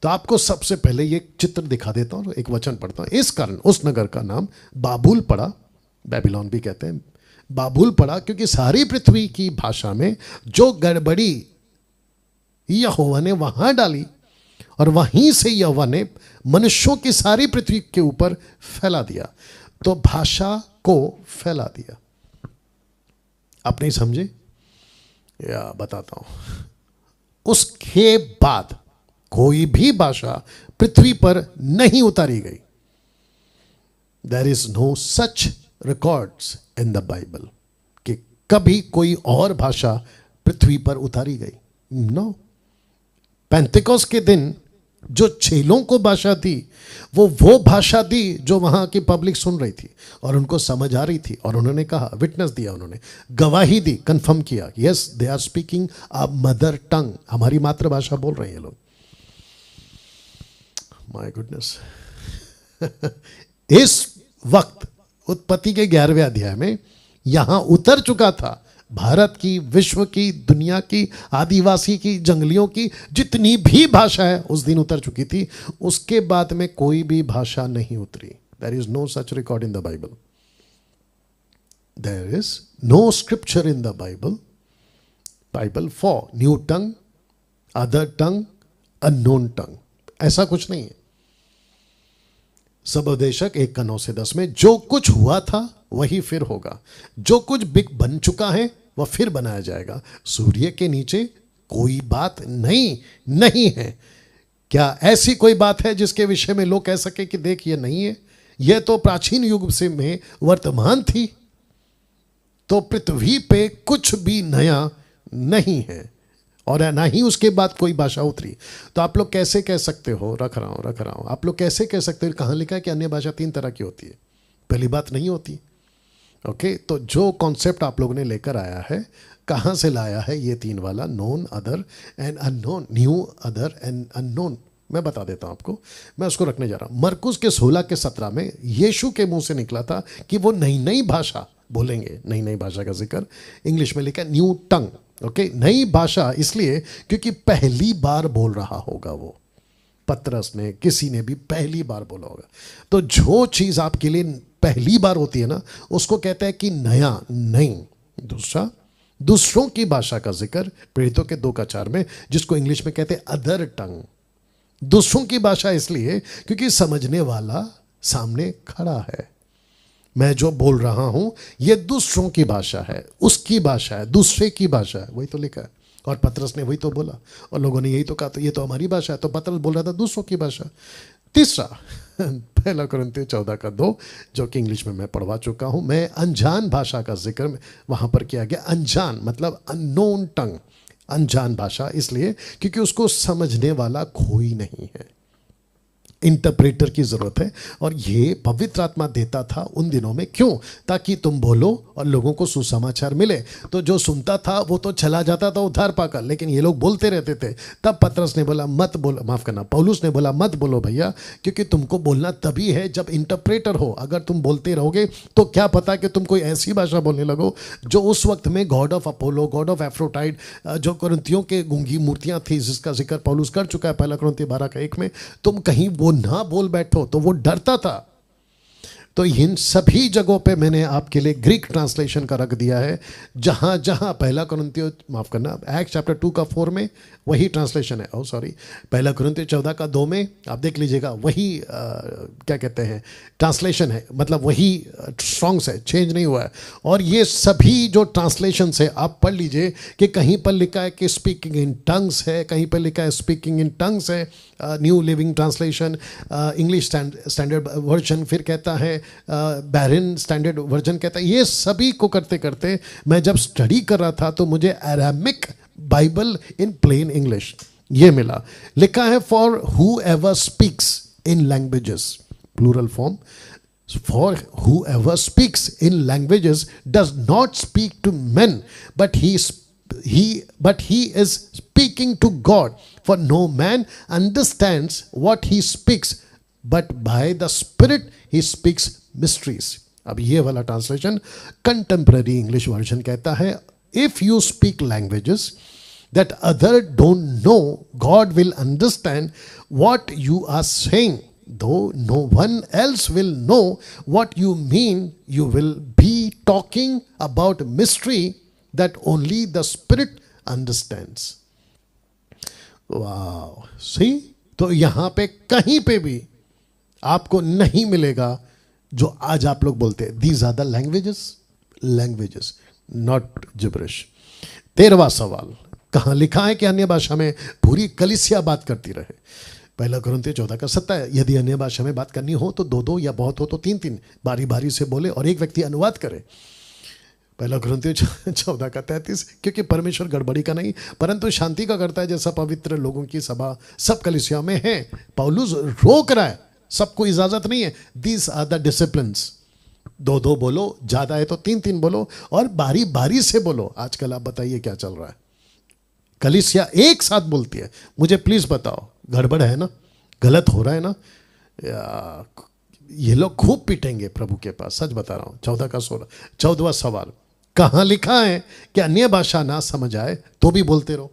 तो आपको सबसे पहले ये चित्र दिखा देता हूं, एक वचन पढ़ता हूं। इस कारण उस नगर का नाम बाबुल पड़ा, बेबीलोन भी कहते हैं, बाबुल पड़ा क्योंकि सारी पृथ्वी की भाषा में जो गड़बड़ी यहोवा ने वहां डाली और वहीं से यहोवा ने मनुष्यों की सारी पृथ्वी के ऊपर फैला दिया। तो भाषा को फैला दिया। आप नहीं समझे? या बताता हूं। उसके बाद कोई भी भाषा पृथ्वी पर नहीं उतारी गई। There is no such records in the Bible कि कभी कोई और भाषा पृथ्वी पर उतारी गई। नो। पेंतिकोस्त के दिन जो चेलों को भाषा दी, वो भाषा दी जो वहां की पब्लिक सुन रही थी और उनको समझ आ रही थी, और उन्होंने कहा, विटनेस दिया, उन्होंने गवाही दी, कंफर्म किया, yes they are speaking a mother tongue, हमारी मातृभाषा बोल रहे हैं ये लोग। My goodness. इस वक्त उत्पत्ति के 11वें अध्याय में यहां उतर चुका था भारत की, विश्व की, दुनिया की, आदिवासी की, जंगलियों की जितनी भी भाषा है उस दिन उतर चुकी थी। उसके बाद में कोई भी भाषा नहीं उतरी। There is no such record in the Bible. There is no scripture in the Bible for new tongue, other tongue, unknown tongue, ऐसा कुछ नहीं है। सबोदेशक 1:9 से 10 में जो कुछ हुआ था वही फिर होगा, जो कुछ बिक बन चुका है वह फिर बनाया जाएगा। सूर्य के नीचे कोई बात नहीं है। क्या ऐसी कोई बात है जिसके विषय में लोग कह सके कि देख ये नहीं है? यह तो प्राचीन युग से में वर्तमान थी। तो पृथ्वी पे कुछ भी नया नहीं है और ना ही उसके बाद कोई भाषा उतरी। तो आप लोग कैसे कह सकते हो, रख रहा हूं, आप लोग कैसे कह सकते हो, कहां लिखा है कि अन्य भाषा 3 तरह की होती है? पहली बात नहीं होती। ओके, तो जो कॉन्सेप्ट आप लोगों ने लेकर आया है, कहां से लाया है ये 3 वाला, known, other and unknown, new, other and unknown? मैं बता देता हूं आपको, मैं उसको रखने जा रहा हूं। मरकुस के 16 के 17 में यीशु के मुंह से निकला था कि वो नई भाषा बोलेंगे। नई भाषा का जिक्र इंग्लिश में लिखा है न्यू टंग। ओके, नई भाषा इसलिए क्योंकि पहली बार बोल रहा होगा वो। पतरस ने, किसी ने भी पहली बार बोला होगा। तो जो चीज़ आपके लिए पहली बार होती है ना, उसको कहते हैं कि नया, नहीं। दूसरा, दूसरों की भाषा का जिक्र प्रेरितों के 2:4 में, जिसको इंग्लिश में कहते हैं अदर टंग। दूसरों की भाषा इसलिए क्योंकि समझने वाला सामने खड़ा है। मैं जो बोल रहा हूं ये दूसरों की भाषा है, उसकी भाषा है, दूसरे की भाषा है, वही तो लिखा है। और पतरस ने वही तो बोला और लोगों ने यही तो कहा, तो ये तो हमारी भाषा है। तो पतरस बोल रहा था दूसरों की भाषा। तीसरा, पहला कुरिन्थियों 14:2, जो कि इंग्लिश में मैं पढ़वा चुका हूं। मैं अनजान भाषा का जिक्र वहां पर किया गया। अनजान मतलब अननोन टंग, अनजान भाषा इसलिए क्योंकि उसको समझने वाला कोई नहीं है, इंटरप्रेटर की जरूरत है। और ये पवित्र आत्मा देता था उन दिनों में, क्यों? ताकि तुम बोलो और लोगों को सुसमाचार मिले। तो जो सुनता था वो तो चला जाता था उद्धार पाकर, लेकिन ये लोग बोलते रहते थे। तब पतरस ने बोला मत बोलो, माफ करना, पौलुस ने बोला मत बोलो भैया, क्योंकि तुमको बोलना तभी है जब इंटरप्रेटर हो। अगर तुम बोलते रहोगे तो क्या पता कि तुम कोई ऐसी भाषा बोलने लगो जो उस वक्त में god of Apollo, god of Aphrodite, जो कुरिन्थियों के गूंगी मूर्तियां थी, जिसका जिक्र पौलुस कर चुका है पहला कुरिन्थियों 12:1 में, तुम कहीं वो ना बोल बैठो। तो वो डरता था। तो इन सभी जगहों पे मैंने आपके लिए ग्रीक ट्रांसलेशन का रख दिया है। जहां जहां पहला कुरिन्थियों, माफ करना, एक्ट चैप्टर 2:4 में वही ट्रांसलेशन है। सॉरी, पहला कुरिन्थियों 14:2 में आप देख लीजिएगा, वही क्या कहते हैं ट्रांसलेशन है, मतलब वही स्ट्रॉन्ग्स है, चेंज नहीं हुआ है। और ये सभी जो ट्रांसलेशन है आप पढ़ लीजिए कि कहीं पर लिखा है कि स्पीकिंग इन टंग्स है, कहीं पर लिखा है स्पीकिंग इन टंग्स है, new living translation, English standard version फिर कहता है, बैरन स्टैंडर्ड वर्जन कहता है। ये सभी को करते करते मैं जब स्टडी कर रहा था तो मुझे Aramaic Bible in plain English ये मिला। लिखा है for whoever speaks in languages, plural form, for whoever speaks in languages does not speak to men, but he is speaking to God, for no man understands what he speaks, but by the Spirit he speaks mysteries. अब ये वाला translation contemporary English version कहता है, if you speak languages that other don't know, God will understand what you are saying, though no one else will know what you mean. You will be talking about mystery that only the Spirit understands. Wow, see, तो यहां पे कहीं पे भी आपको नहीं मिलेगा जो आज आप लोग बोलते हैं। These are the languages, not gibberish. 13वां सवाल, कहां लिखा है कि अन्य भाषा में पूरी कलीसिया बात करती रहे? पहला कुरिन्थियों 14:7 है, यदि अन्य भाषा में बात करनी हो तो 2-2 या बहुत हो तो 3-3 बारी बारी से बोले और एक व्यक्ति अनुवाद करे। पहला कुरिन्थियों 14:33, क्योंकि परमेश्वर गड़बड़ी का नहीं परंतु शांति का करता है, जैसा पवित्र लोगों की सभा सब कलीसिया में है। पौलुस रोक रहा है, सबको इजाजत नहीं है। दीज आर द डिसिप्लिन्स, 2-2 बोलो, ज्यादा है तो 3-3 बोलो और बारी बारी से बोलो। आजकल आप बताइए क्या चल रहा है, कलीसिया एक साथ बोलती है। मुझे प्लीज बताओ, गड़बड़ है ना, गलत हो रहा है ना? ये लोग खूब पिटेंगे प्रभु के पास, सच बता रहा हूं। 14:16, 14वां सवाल, कहां लिखा है कि अन्य भाषा ना समझ आए तो भी बोलते रहो?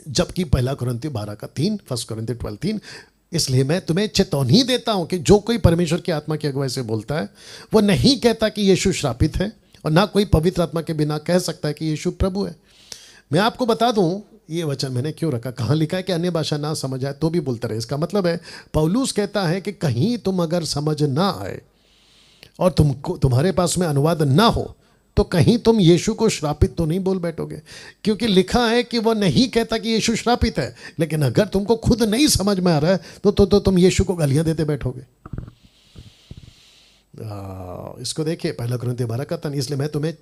जबकि पहला कुरिन्थियों 12:3, फर्स्ट कुरिन्थियों 12:3। इसलिए मैं तुम्हें चेतावनी देता हूं कि जो कोई परमेश्वर की आत्मा की अगुवाई से बोलता है वो नहीं कहता कि यीशु श्रापित है, और ना कोई पवित्र आत्मा के बिना कह सकता है कि यीशु प्रभु है। मैं आपको बता दूं ये वचन मैंने क्यों रखा, कहां लिखा है कि अन्य भाषा ना समझ आए तो भी बोलते रहे। इसका मतलब है पौलुस कहता है कि कहीं तुम अगर समझ ना आए और तुम्हारे पास में अनुवाद ना हो तो कहीं तुम यीशु को श्रापित तो नहीं बोल बैठोगे, क्योंकि लिखा है कि वो नहीं कहता कि यीशु श्रापित है। लेकिन अगर तुमको खुद नहीं समझ में आ रहा है तो तुम यीशु को गालियां देते बैठोगे। इसको देखिए, पहला कुरिन्थियों 12:3, इसलिए मैं तुम्हें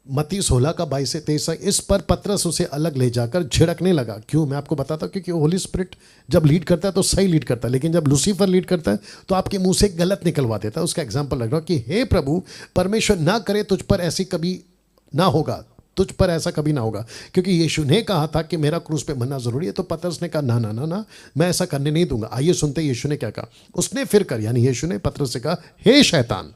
मत्ती 16:22-23, इस पर पतरस उसे अलग ले जाकर झिड़कने लगा। क्यों? मैं आपको बताता हूं, क्योंकि होली स्पिरिट जब लीड करता है तो सही लीड करता है, लेकिन जब लूसीफर लीड करता है तो आपके मुंह से गलत निकलवा देता है। उसका एग्जाम्पल लग रहा है कि हे प्रभु, परमेश्वर ना करे तुझ पर ऐसी कभी ना होगा, तुझ पर ऐसा कभी ना होगा, क्योंकि यीशु ने कहा था कि मेरा क्रूस पे मरना जरूरी है। तो पतरस ने कहा ना ना ना ना, मैं ऐसा करने नहीं दूंगा। आइए सुनते यीशु ने क्या कहा। उसने फिर कर, यानी यीशु ने पतरस से कहा, हे शैतान।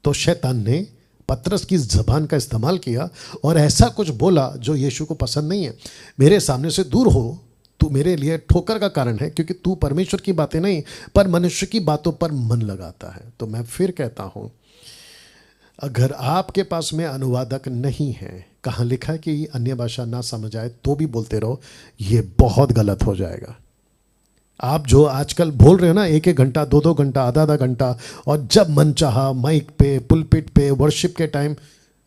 तो शैतान ने पतरस की जबान का इस्तेमाल किया और ऐसा कुछ बोला जो यीशु को पसंद नहीं है। मेरे सामने से दूर हो, तू मेरे लिए ठोकर का कारण है, क्योंकि तू परमेश्वर की बातें नहीं पर मनुष्य की बातों पर मन लगाता है। तो मैं फिर कहता हूं, अगर आपके पास में अनुवादक नहीं है, कहाँ लिखा है कि अन्य भाषा ना समझ आए तो भी बोलते रहो, ये बहुत गलत हो जाएगा। आप जो आजकल बोल रहे हो ना, 1-1 घंटा, 2-2 घंटा, आधा-आधा घंटा, और जब मन चाहा माइक पे, पुलपिट पे, वर्शिप के टाइम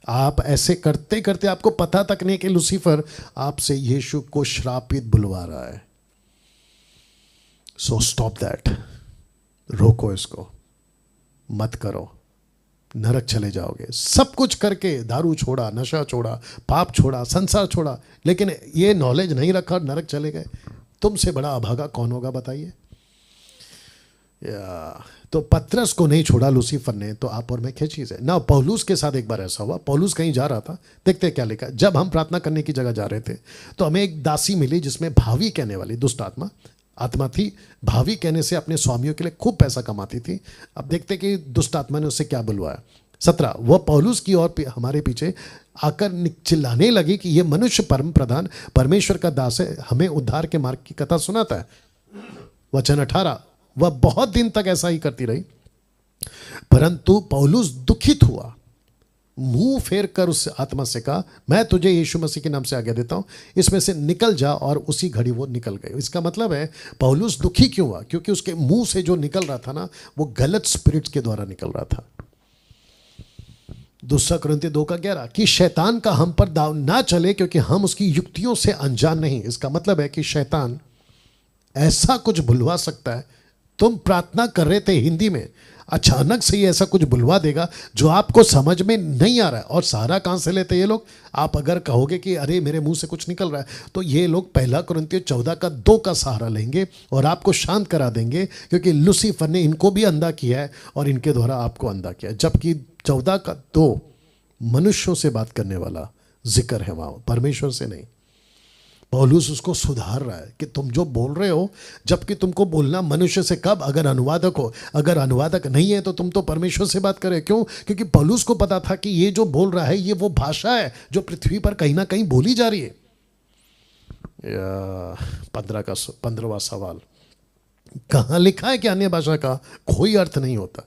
आप ऐसे करते करते आपको पता तक नहीं कि लूसीफर आपसे यीशु को श्रापित बुलवा रहा है। सो स्टॉप दैट, रोको इसको, मत करो, नरक चले जाओगे। सब कुछ करके, दारू छोड़ा, नशा छोड़ा, पाप छोड़ा, संसार छोड़ा, लेकिन ये नॉलेज नहीं रखा और नरक चले गए। तुमसे बड़ा अभागा कौन होगा बताइए। तो पतरस को नहीं छोड़ा लूसीफर ने, तो आप और मैं क्या चीज़ है ना। पौलुस के साथ एक बार ऐसा हुआ, पौलुस कहीं जा रहा था, देखते क्या लिखा। जब हम प्रार्थना करने की जगह जा रहे थे तो हमें एक दासी मिली जिसमें भावी कहने वाली दुष्ट आत्मा थी। भावी कहने से अपने स्वामियों के लिए खूब पैसा कमाती थी। अब देखते कि दुष्ट आत्मा ने उससे क्या बुलवाया। 17, वह पौलुस की ओर हमारे पीछे आकर चिल्लाने लगी कि यह मनुष्य परम प्रधान परमेश्वर का दास है, हमें उद्धार के मार्ग की कथा सुनाता है। वचन 18, वह बहुत दिन तक ऐसा ही करती रही, परंतु पौलुस दुखित हुआ, मुंह फेर कर उस आत्मा से कहा, मैं तुझे यीशु मसीह के नाम से आज्ञा देता हूं, इसमें से निकल जा। और उसी घड़ी वो निकल गए। इसका मतलब है पौलुस दुखी क्यों हुआ? क्योंकि उसके मुंह से जो निकल रहा था ना, वो गलत स्पिरिट के द्वारा निकल रहा था। 2 कुरिन्थियों 2:11 कि शैतान का हम पर दाव ना चले, क्योंकि हम उसकी युक्तियों से अनजान नहीं। इसका मतलब है कि शैतान ऐसा कुछ बुलवा सकता है। तुम प्रार्थना कर रहे थे हिंदी में, अचानक से ही ऐसा कुछ बुलवा देगा जो आपको समझ में नहीं आ रहा है। और सहारा कहां से लेते ये लोग? आप अगर कहोगे कि अरे मेरे मुंह से कुछ निकल रहा है, तो ये लोग 1 कुरिन्थियों 14:2 का सहारा लेंगे और आपको शांत करा देंगे, क्योंकि लूसीफर ने इनको भी अंधा किया है और इनके द्वारा आपको अंधा किया है। जबकि 14:2 मनुष्यों से बात करने वाला जिक्र है, वहां परमेश्वर से नहीं। पौलुस उसको सुधार रहा है कि तुम जो बोल रहे हो, जबकि तुमको बोलना मनुष्य से कब, अगर अनुवादक हो। अगर अनुवादक नहीं है तो तुम तो परमेश्वर से बात करे। क्यों? क्योंकि पौलुस को पता था कि ये जो बोल रहा है ये वो भाषा है जो पृथ्वी पर कहीं ना कहीं बोली जा रही है। 15वां सवाल, कहां लिखा है कि अन्य भाषा का कोई अर्थ नहीं होता?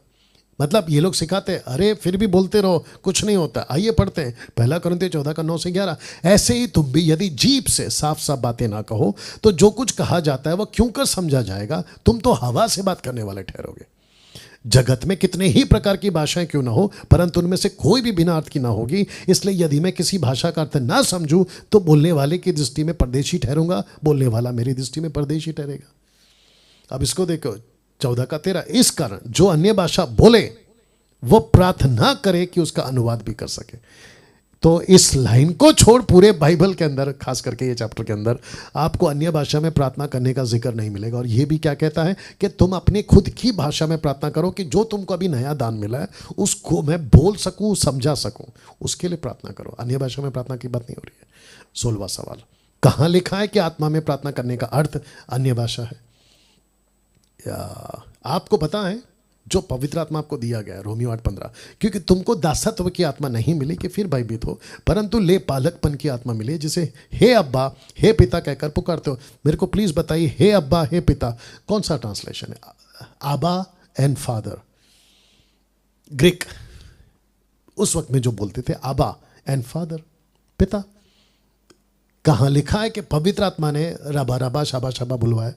मतलब ये लोग सिखाते हैं, अरे फिर भी बोलते रहो, कुछ नहीं होता। आइए पढ़ते हैं 1 कुरिन्थियों 14:9-11। ऐसे ही तुम भी यदि जीभ से साफ साफ बातें ना कहो तो जो कुछ कहा जाता है वह क्यों कर समझा जाएगा? तुम तो हवा से बात करने वाले ठहरोगे। जगत में कितने ही प्रकार की भाषाएं क्यों ना हो, परंतु उनमें से कोई भी बिना अर्थ की ना होगी। इसलिए यदि मैं किसी भाषा का अर्थ ना समझूं तो बोलने वाले की दृष्टि में परदेशी ठहरूंगा, बोलने वाला मेरी दृष्टि में परदेशी ठहरेगा। अब इसको देखो 14:13, इस कारण जो अन्य भाषा बोले वो प्रार्थना करे कि उसका अनुवाद भी कर सके। तो इस लाइन को छोड़ पूरे बाइबल के अंदर, खास करके ये चैप्टर के अंदर, आपको अन्य भाषा में प्रार्थना करने का जिक्र नहीं मिलेगा। और ये भी क्या कहता है कि तुम अपनी खुद की भाषा में प्रार्थना करो कि जो तुमको अभी नया दान मिला है उसको मैं बोल सकूं, समझा सकूं, उसके लिए प्रार्थना करो। अन्य भाषा में प्रार्थना की बात नहीं हो रही है। 16वां सवाल, कहां लिखा है कि आत्मा में प्रार्थना करने का अर्थ अन्य भाषा है? आपको पता है जो पवित्र आत्मा आपको दिया गया है, रोमियो 8:15, क्योंकि तुमको दासत्व की आत्मा नहीं मिली कि फिर भयभीत हो, परंतु ले पालकपन की आत्मा मिली, जिसे हे अब्बा हे पिता कहकर पुकारते हो। मेरे को प्लीज बताइए, हे अब्बा हे पिता कौन सा ट्रांसलेशन है? आबा एंड फादर। ग्रीक उस वक्त में जो बोलते थे आबा एंड फादर, पिता। कहां लिखा है कि पवित्र आत्मा ने रबा रबा शाबा शाबा बुलवाया?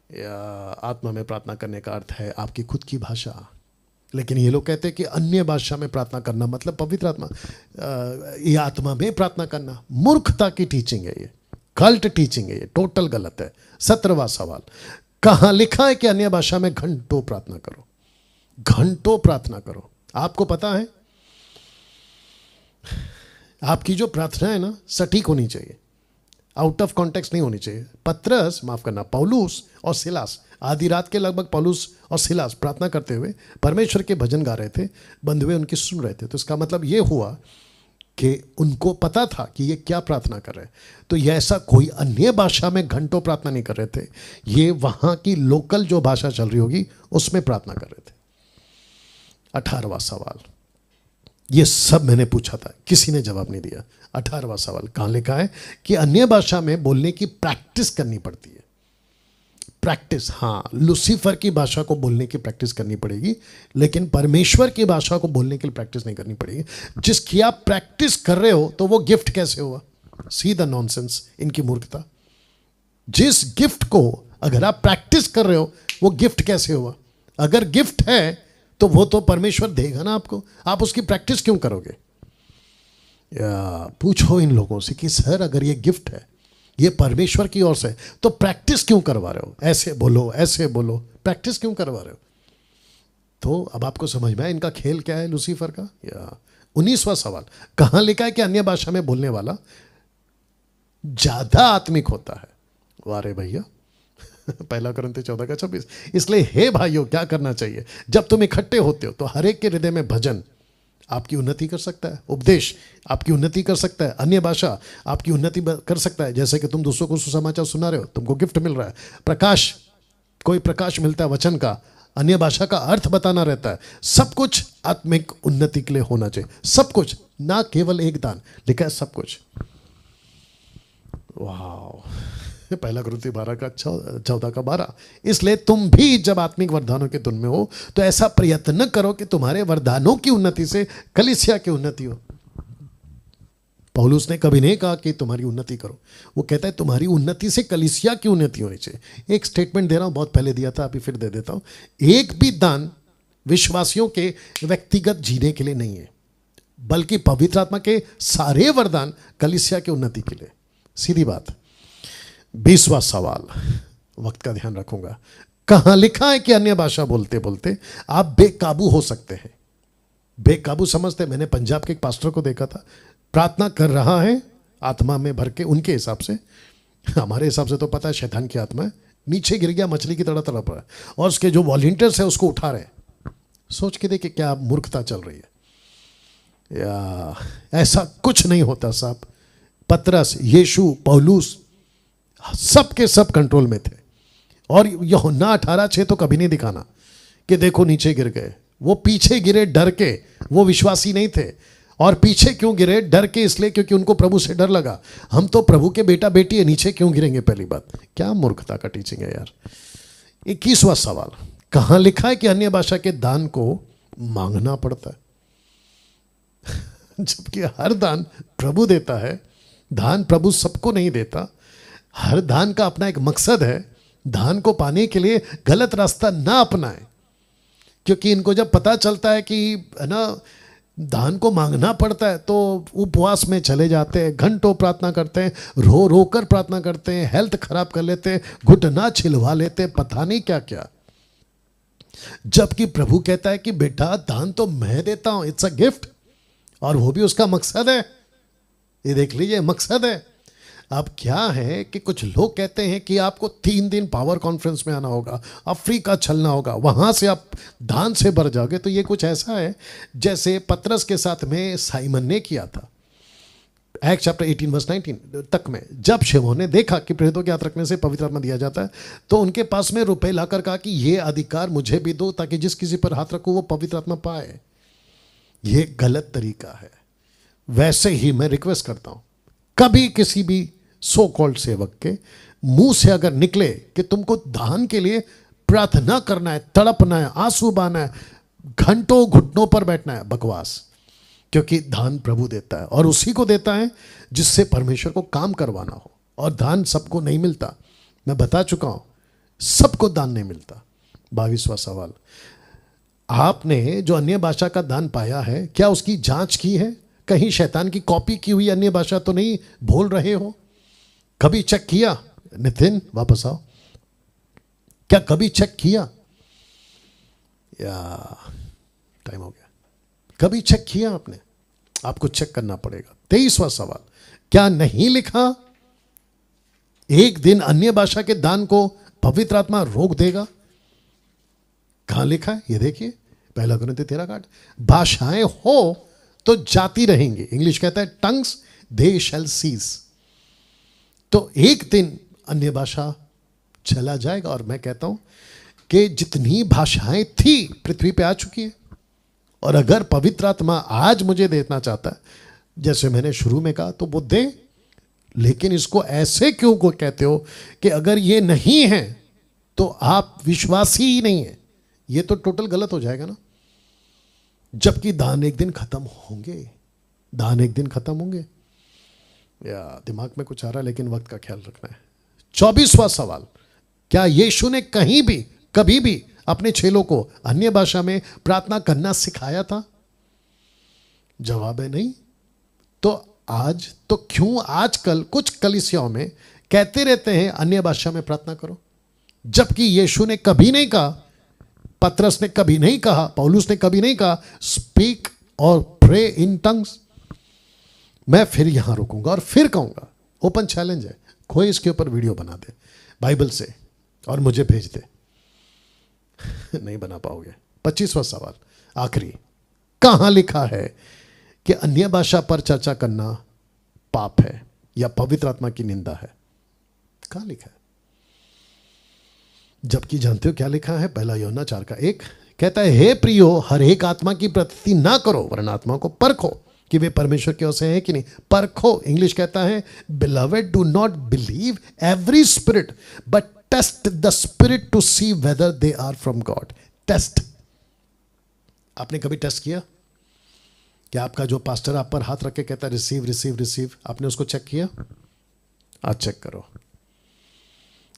आत्मा में प्रार्थना करने का अर्थ है आपकी खुद की भाषा। लेकिन ये लोग कहते हैं कि अन्य भाषा में प्रार्थना करना मतलब पवित्र आत्मा, ये आत्मा में प्रार्थना करना। मूर्खता की टीचिंग है ये, कल्ट टीचिंग है ये, टोटल गलत है। 17वां सवाल, कहां लिखा है कि अन्य भाषा में घंटों प्रार्थना करो? घंटों प्रार्थना करो। आपको पता है आपकी जो प्रार्थना है ना, सटीक होनी चाहिए, आउट ऑफ कॉन्टेक्स्ट नहीं होनी चाहिए। पतरस, माफ करना, पौलुस और सिलास, आधी रात के लगभग पौलुस और सिलास प्रार्थना करते हुए परमेश्वर के भजन गा रहे थे, बंधुए उनकी सुन रहे थे। तो इसका मतलब ये हुआ कि उनको पता था कि ये क्या प्रार्थना कर रहे हैं। तो ये ऐसा कोई अन्य भाषा में घंटों प्रार्थना नहीं कर रहे थे, ये वहां की लोकल जो भाषा चल रही होगी उसमें प्रार्थना कर रहे थे। 18वां सवाल, ये सब मैंने पूछा था, किसी ने जवाब नहीं दिया। 18वां सवाल, कहाँ लिखा है कि अन्य भाषा में बोलने की प्रैक्टिस करनी पड़ती है? प्रैक्टिस, हाँ, लूसीफर की भाषा को बोलने की प्रैक्टिस करनी पड़ेगी, लेकिन परमेश्वर की भाषा को बोलने के लिए प्रैक्टिस नहीं करनी पड़ेगी। जिसकी आप प्रैक्टिस कर रहे हो तो वो गिफ्ट कैसे हुआ? सी द नॉनसेंस, इनकी मूर्खता। जिस गिफ्ट को अगर आप प्रैक्टिस कर रहे हो वो गिफ्ट कैसे हुआ? अगर गिफ्ट है तो वो तो परमेश्वर देगा ना आपको, आप उसकी प्रैक्टिस क्यों करोगे? या पूछो इन लोगों से कि सर अगर ये गिफ्ट है, ये परमेश्वर की ओर से, तो प्रैक्टिस क्यों करवा रहे हो? ऐसे बोलो, ऐसे बोलो, प्रैक्टिस क्यों करवा रहे हो? तो अब आपको समझ में आया इनका खेल क्या है लूसीफर का। या 19वां सवाल, कहां लिखा है कि अन्य भाषा में बोलने वाला ज्यादा आत्मिक होता है? वारे भैया, पहला कुरिन्थी 14:26। इसलिए हे भाइयों, क्या करना चाहिए? जब तुम इकट्ठे होते हो तो हर एक के हृदय में भजन आपकी उन्नति कर सकता है, उपदेश आपकी उन्नति कर सकता है, अन्य भाषा आपकी उन्नति कर सकता है। जैसे कि तुम दूसरों को सुसमाचार सुना रहे हो, तुमको गिफ्ट मिल रहा है, प्रकाश, कोई प्रकाश मिलता है वचन का, अन्य भाषा का अर्थ बताना रहता है। सब कुछ आत्मिक उन्नति के लिए होना चाहिए, सब कुछ, ना केवल एक दान, लिखा है सब कुछ। वाह, पहला कुरिन्थी 14:12। इसलिए तुम भी जब आत्मिक वरदानों के धुन में हो तो ऐसा प्रयत्न करो कि तुम्हारे वरदानों की उन्नति से कलीसिया की उन्नति हो। पौलुस ने कभी नहीं कहा कि तुम्हारी उन्नति करो, वो कहता है तुम्हारी उन्नति से कलीसिया की उन्नति होनी चाहिए। एक स्टेटमेंट दे रहा हूं, बहुत पहले दिया था, अभी फिर दे देता हूं। एक भी दान विश्वासियों के व्यक्तिगत जीने के लिए नहीं है, बल्कि पवित्र आत्मा के सारे वरदान कलीसिया की उन्नति के लिए। सीधी बात। 20वां सवाल, वक्त का ध्यान रखूंगा। कहां लिखा है कि अन्य भाषा बोलते बोलते आप बेकाबू हो सकते हैं? बेकाबू समझते, मैंने पंजाब के एक पास्टर को देखा था, प्रार्थना कर रहा है आत्मा में भर के, उनके हिसाब से, हमारे हिसाब से तो पता है शैतान की आत्मा है, नीचे गिर गया, मछली की तरह तड़प रहा है, और उसके जो वॉलंटियर्स है उसको उठा रहे। सोच के देखिए क्या मूर्खता चल रही है। या ऐसा कुछ नहीं होता साहब। पतरस, यीशु, पौलुस सब के सब कंट्रोल में थे, और यूहन्ना 18:6 तो कभी नहीं दिखाना कि देखो नीचे गिर गए। वो पीछे गिरे डर के, वो विश्वासी नहीं थे। और पीछे क्यों गिरे? डर के, इसलिए क्योंकि उनको प्रभु से डर लगा। हम तो प्रभु के बेटा बेटी है, नीचे क्यों गिरेंगे? पहली बात, क्या मूर्खता का टीचिंग है यार। 21वां सवाल, कहां लिखा है कि अन्य भाषा के दान को मांगना पड़ता है? जबकि हर दान प्रभु देता है। दान प्रभु सबको नहीं देता, हर दान का अपना एक मकसद है। दान को पाने के लिए गलत रास्ता ना अपनाएं, क्योंकि इनको जब पता चलता है कि है ना दान को मांगना पड़ता है, तो उपवास में चले जाते हैं, घंटों प्रार्थना करते हैं, रो रो कर प्रार्थना करते हैं, हेल्थ खराब कर लेते हैं, घुटना छिलवा लेते हैं, पता नहीं क्या क्या। जबकि प्रभु कहता है कि बेटा दान तो मैं देता हूं, इट्स अ गिफ्ट, और वो भी उसका मकसद है। ये देख लीजिए, मकसद है। अब क्या है कि कुछ लोग कहते हैं कि आपको 3 दिन पावर कॉन्फ्रेंस में आना होगा, अफ्रीका चलना होगा, वहां से आप दान से भर जाओगे। तो ये कुछ ऐसा है जैसे पतरस के साथ में साइमन ने किया था, एक्ट चैप्टर 18:19 तक में। जब शिमोन ने देखा कि प्रेरितों के हाथ रखने से पवित्र आत्मा दिया जाता है, तो उनके पास में रुपए लाकर कहा कि ये अधिकार मुझे भी दो, ताकि जिस किसी पर हाथ रखूं वो पवित्र आत्मा पाए। ये गलत तरीका है। वैसे ही मैं रिक्वेस्ट करता हूं, कभी किसी भी सो कॉल्ड सेवक के मुंह से अगर निकले कि तुमको दान के लिए प्रार्थना करना है, तड़पना है, आंसू बहाना है, घंटों घुटनों पर बैठना है, बकवास। क्योंकि दान प्रभु देता है, और उसी को देता है जिससे परमेश्वर को काम करवाना हो। और दान सबको नहीं मिलता, मैं बता चुका हूं, सबको दान नहीं मिलता। 22वां सवाल, आपने जो अन्य भाषा का दान पाया है, क्या उसकी जांच की है? कहीं शैतान की कॉपी की हुई अन्य भाषा तो नहीं बोल रहे हो? कभी चेक किया? नितिन वापस आओ, क्या कभी चेक किया? या टाइम हो गया। कभी चेक किया आपने? आपको चेक करना पड़ेगा। 23वां सवाल, क्या नहीं लिखा एक दिन अन्य भाषा के दान को पवित्र आत्मा रोक देगा? कहां लिखा है ये देखिए, पहला कुरिन्थी 13:8। भाषाएं हो तो जाती रहेंगी। इंग्लिश कहता है टंग्स दे शैल सीज। तो एक दिन अन्य भाषा चला जाएगा। और मैं कहता हूं कि जितनी भाषाएं थी पृथ्वी पे आ चुकी है, और अगर पवित्र आत्मा आज मुझे देना चाहता है, जैसे मैंने शुरू में कहा, तो वो दे। लेकिन इसको ऐसे क्यों को कहते हो कि अगर ये नहीं है तो आप विश्वासी ही नहीं है? ये तो टोटल गलत हो जाएगा ना। जबकि दान एक दिन खत्म होंगे, दान एक दिन खत्म होंगे। या दिमाग में कुछ आ रहा है, लेकिन वक्त का ख्याल रखना है। 24वां सवाल, क्या यीशु ने कहीं भी कभी भी अपने चेलों को अन्य भाषा में प्रार्थना करना सिखाया था? जवाब है नहीं। तो आज तो क्यों आजकल कुछ कलीसियाओं में कहते रहते हैं अन्य भाषा में प्रार्थना करो, जबकि यीशु ने कभी नहीं कहा, पतरस ने कभी नहीं कहा, पौलुस ने कभी नहीं कहा स्पीक और प्रे इन टंग्स। मैं फिर यहां रुकूंगा और फिर कहूंगा, ओपन चैलेंज है, कोई इसके ऊपर वीडियो बना दे बाइबल से और मुझे भेज दे। नहीं बना पाओगे। 25वां सवाल, आखिरी, कहां लिखा है कि अन्य भाषा पर चर्चा करना पाप है या पवित्र आत्मा की निंदा है? कहां लिखा है? जबकि जानते हो क्या लिखा है? 1 यूहन्ना 4:1 कहता है, हे प्रियो, हर एक आत्मा की प्रतीति ना करो, वरन आत्मा को परखो कि वे परमेश्वर के ओर से है कि नहीं। परखो, इंग्लिश कहता है, beloved do not believe every spirit but test the spirit to see whether they are from God. Test, आपने कभी टेस्ट किया कि आपका जो पास्टर आप पर हाथ रख के कहता है रिसीव रिसीव रिसीव, आपने उसको चेक किया? आज चेक करो।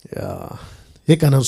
या एक अनाउंस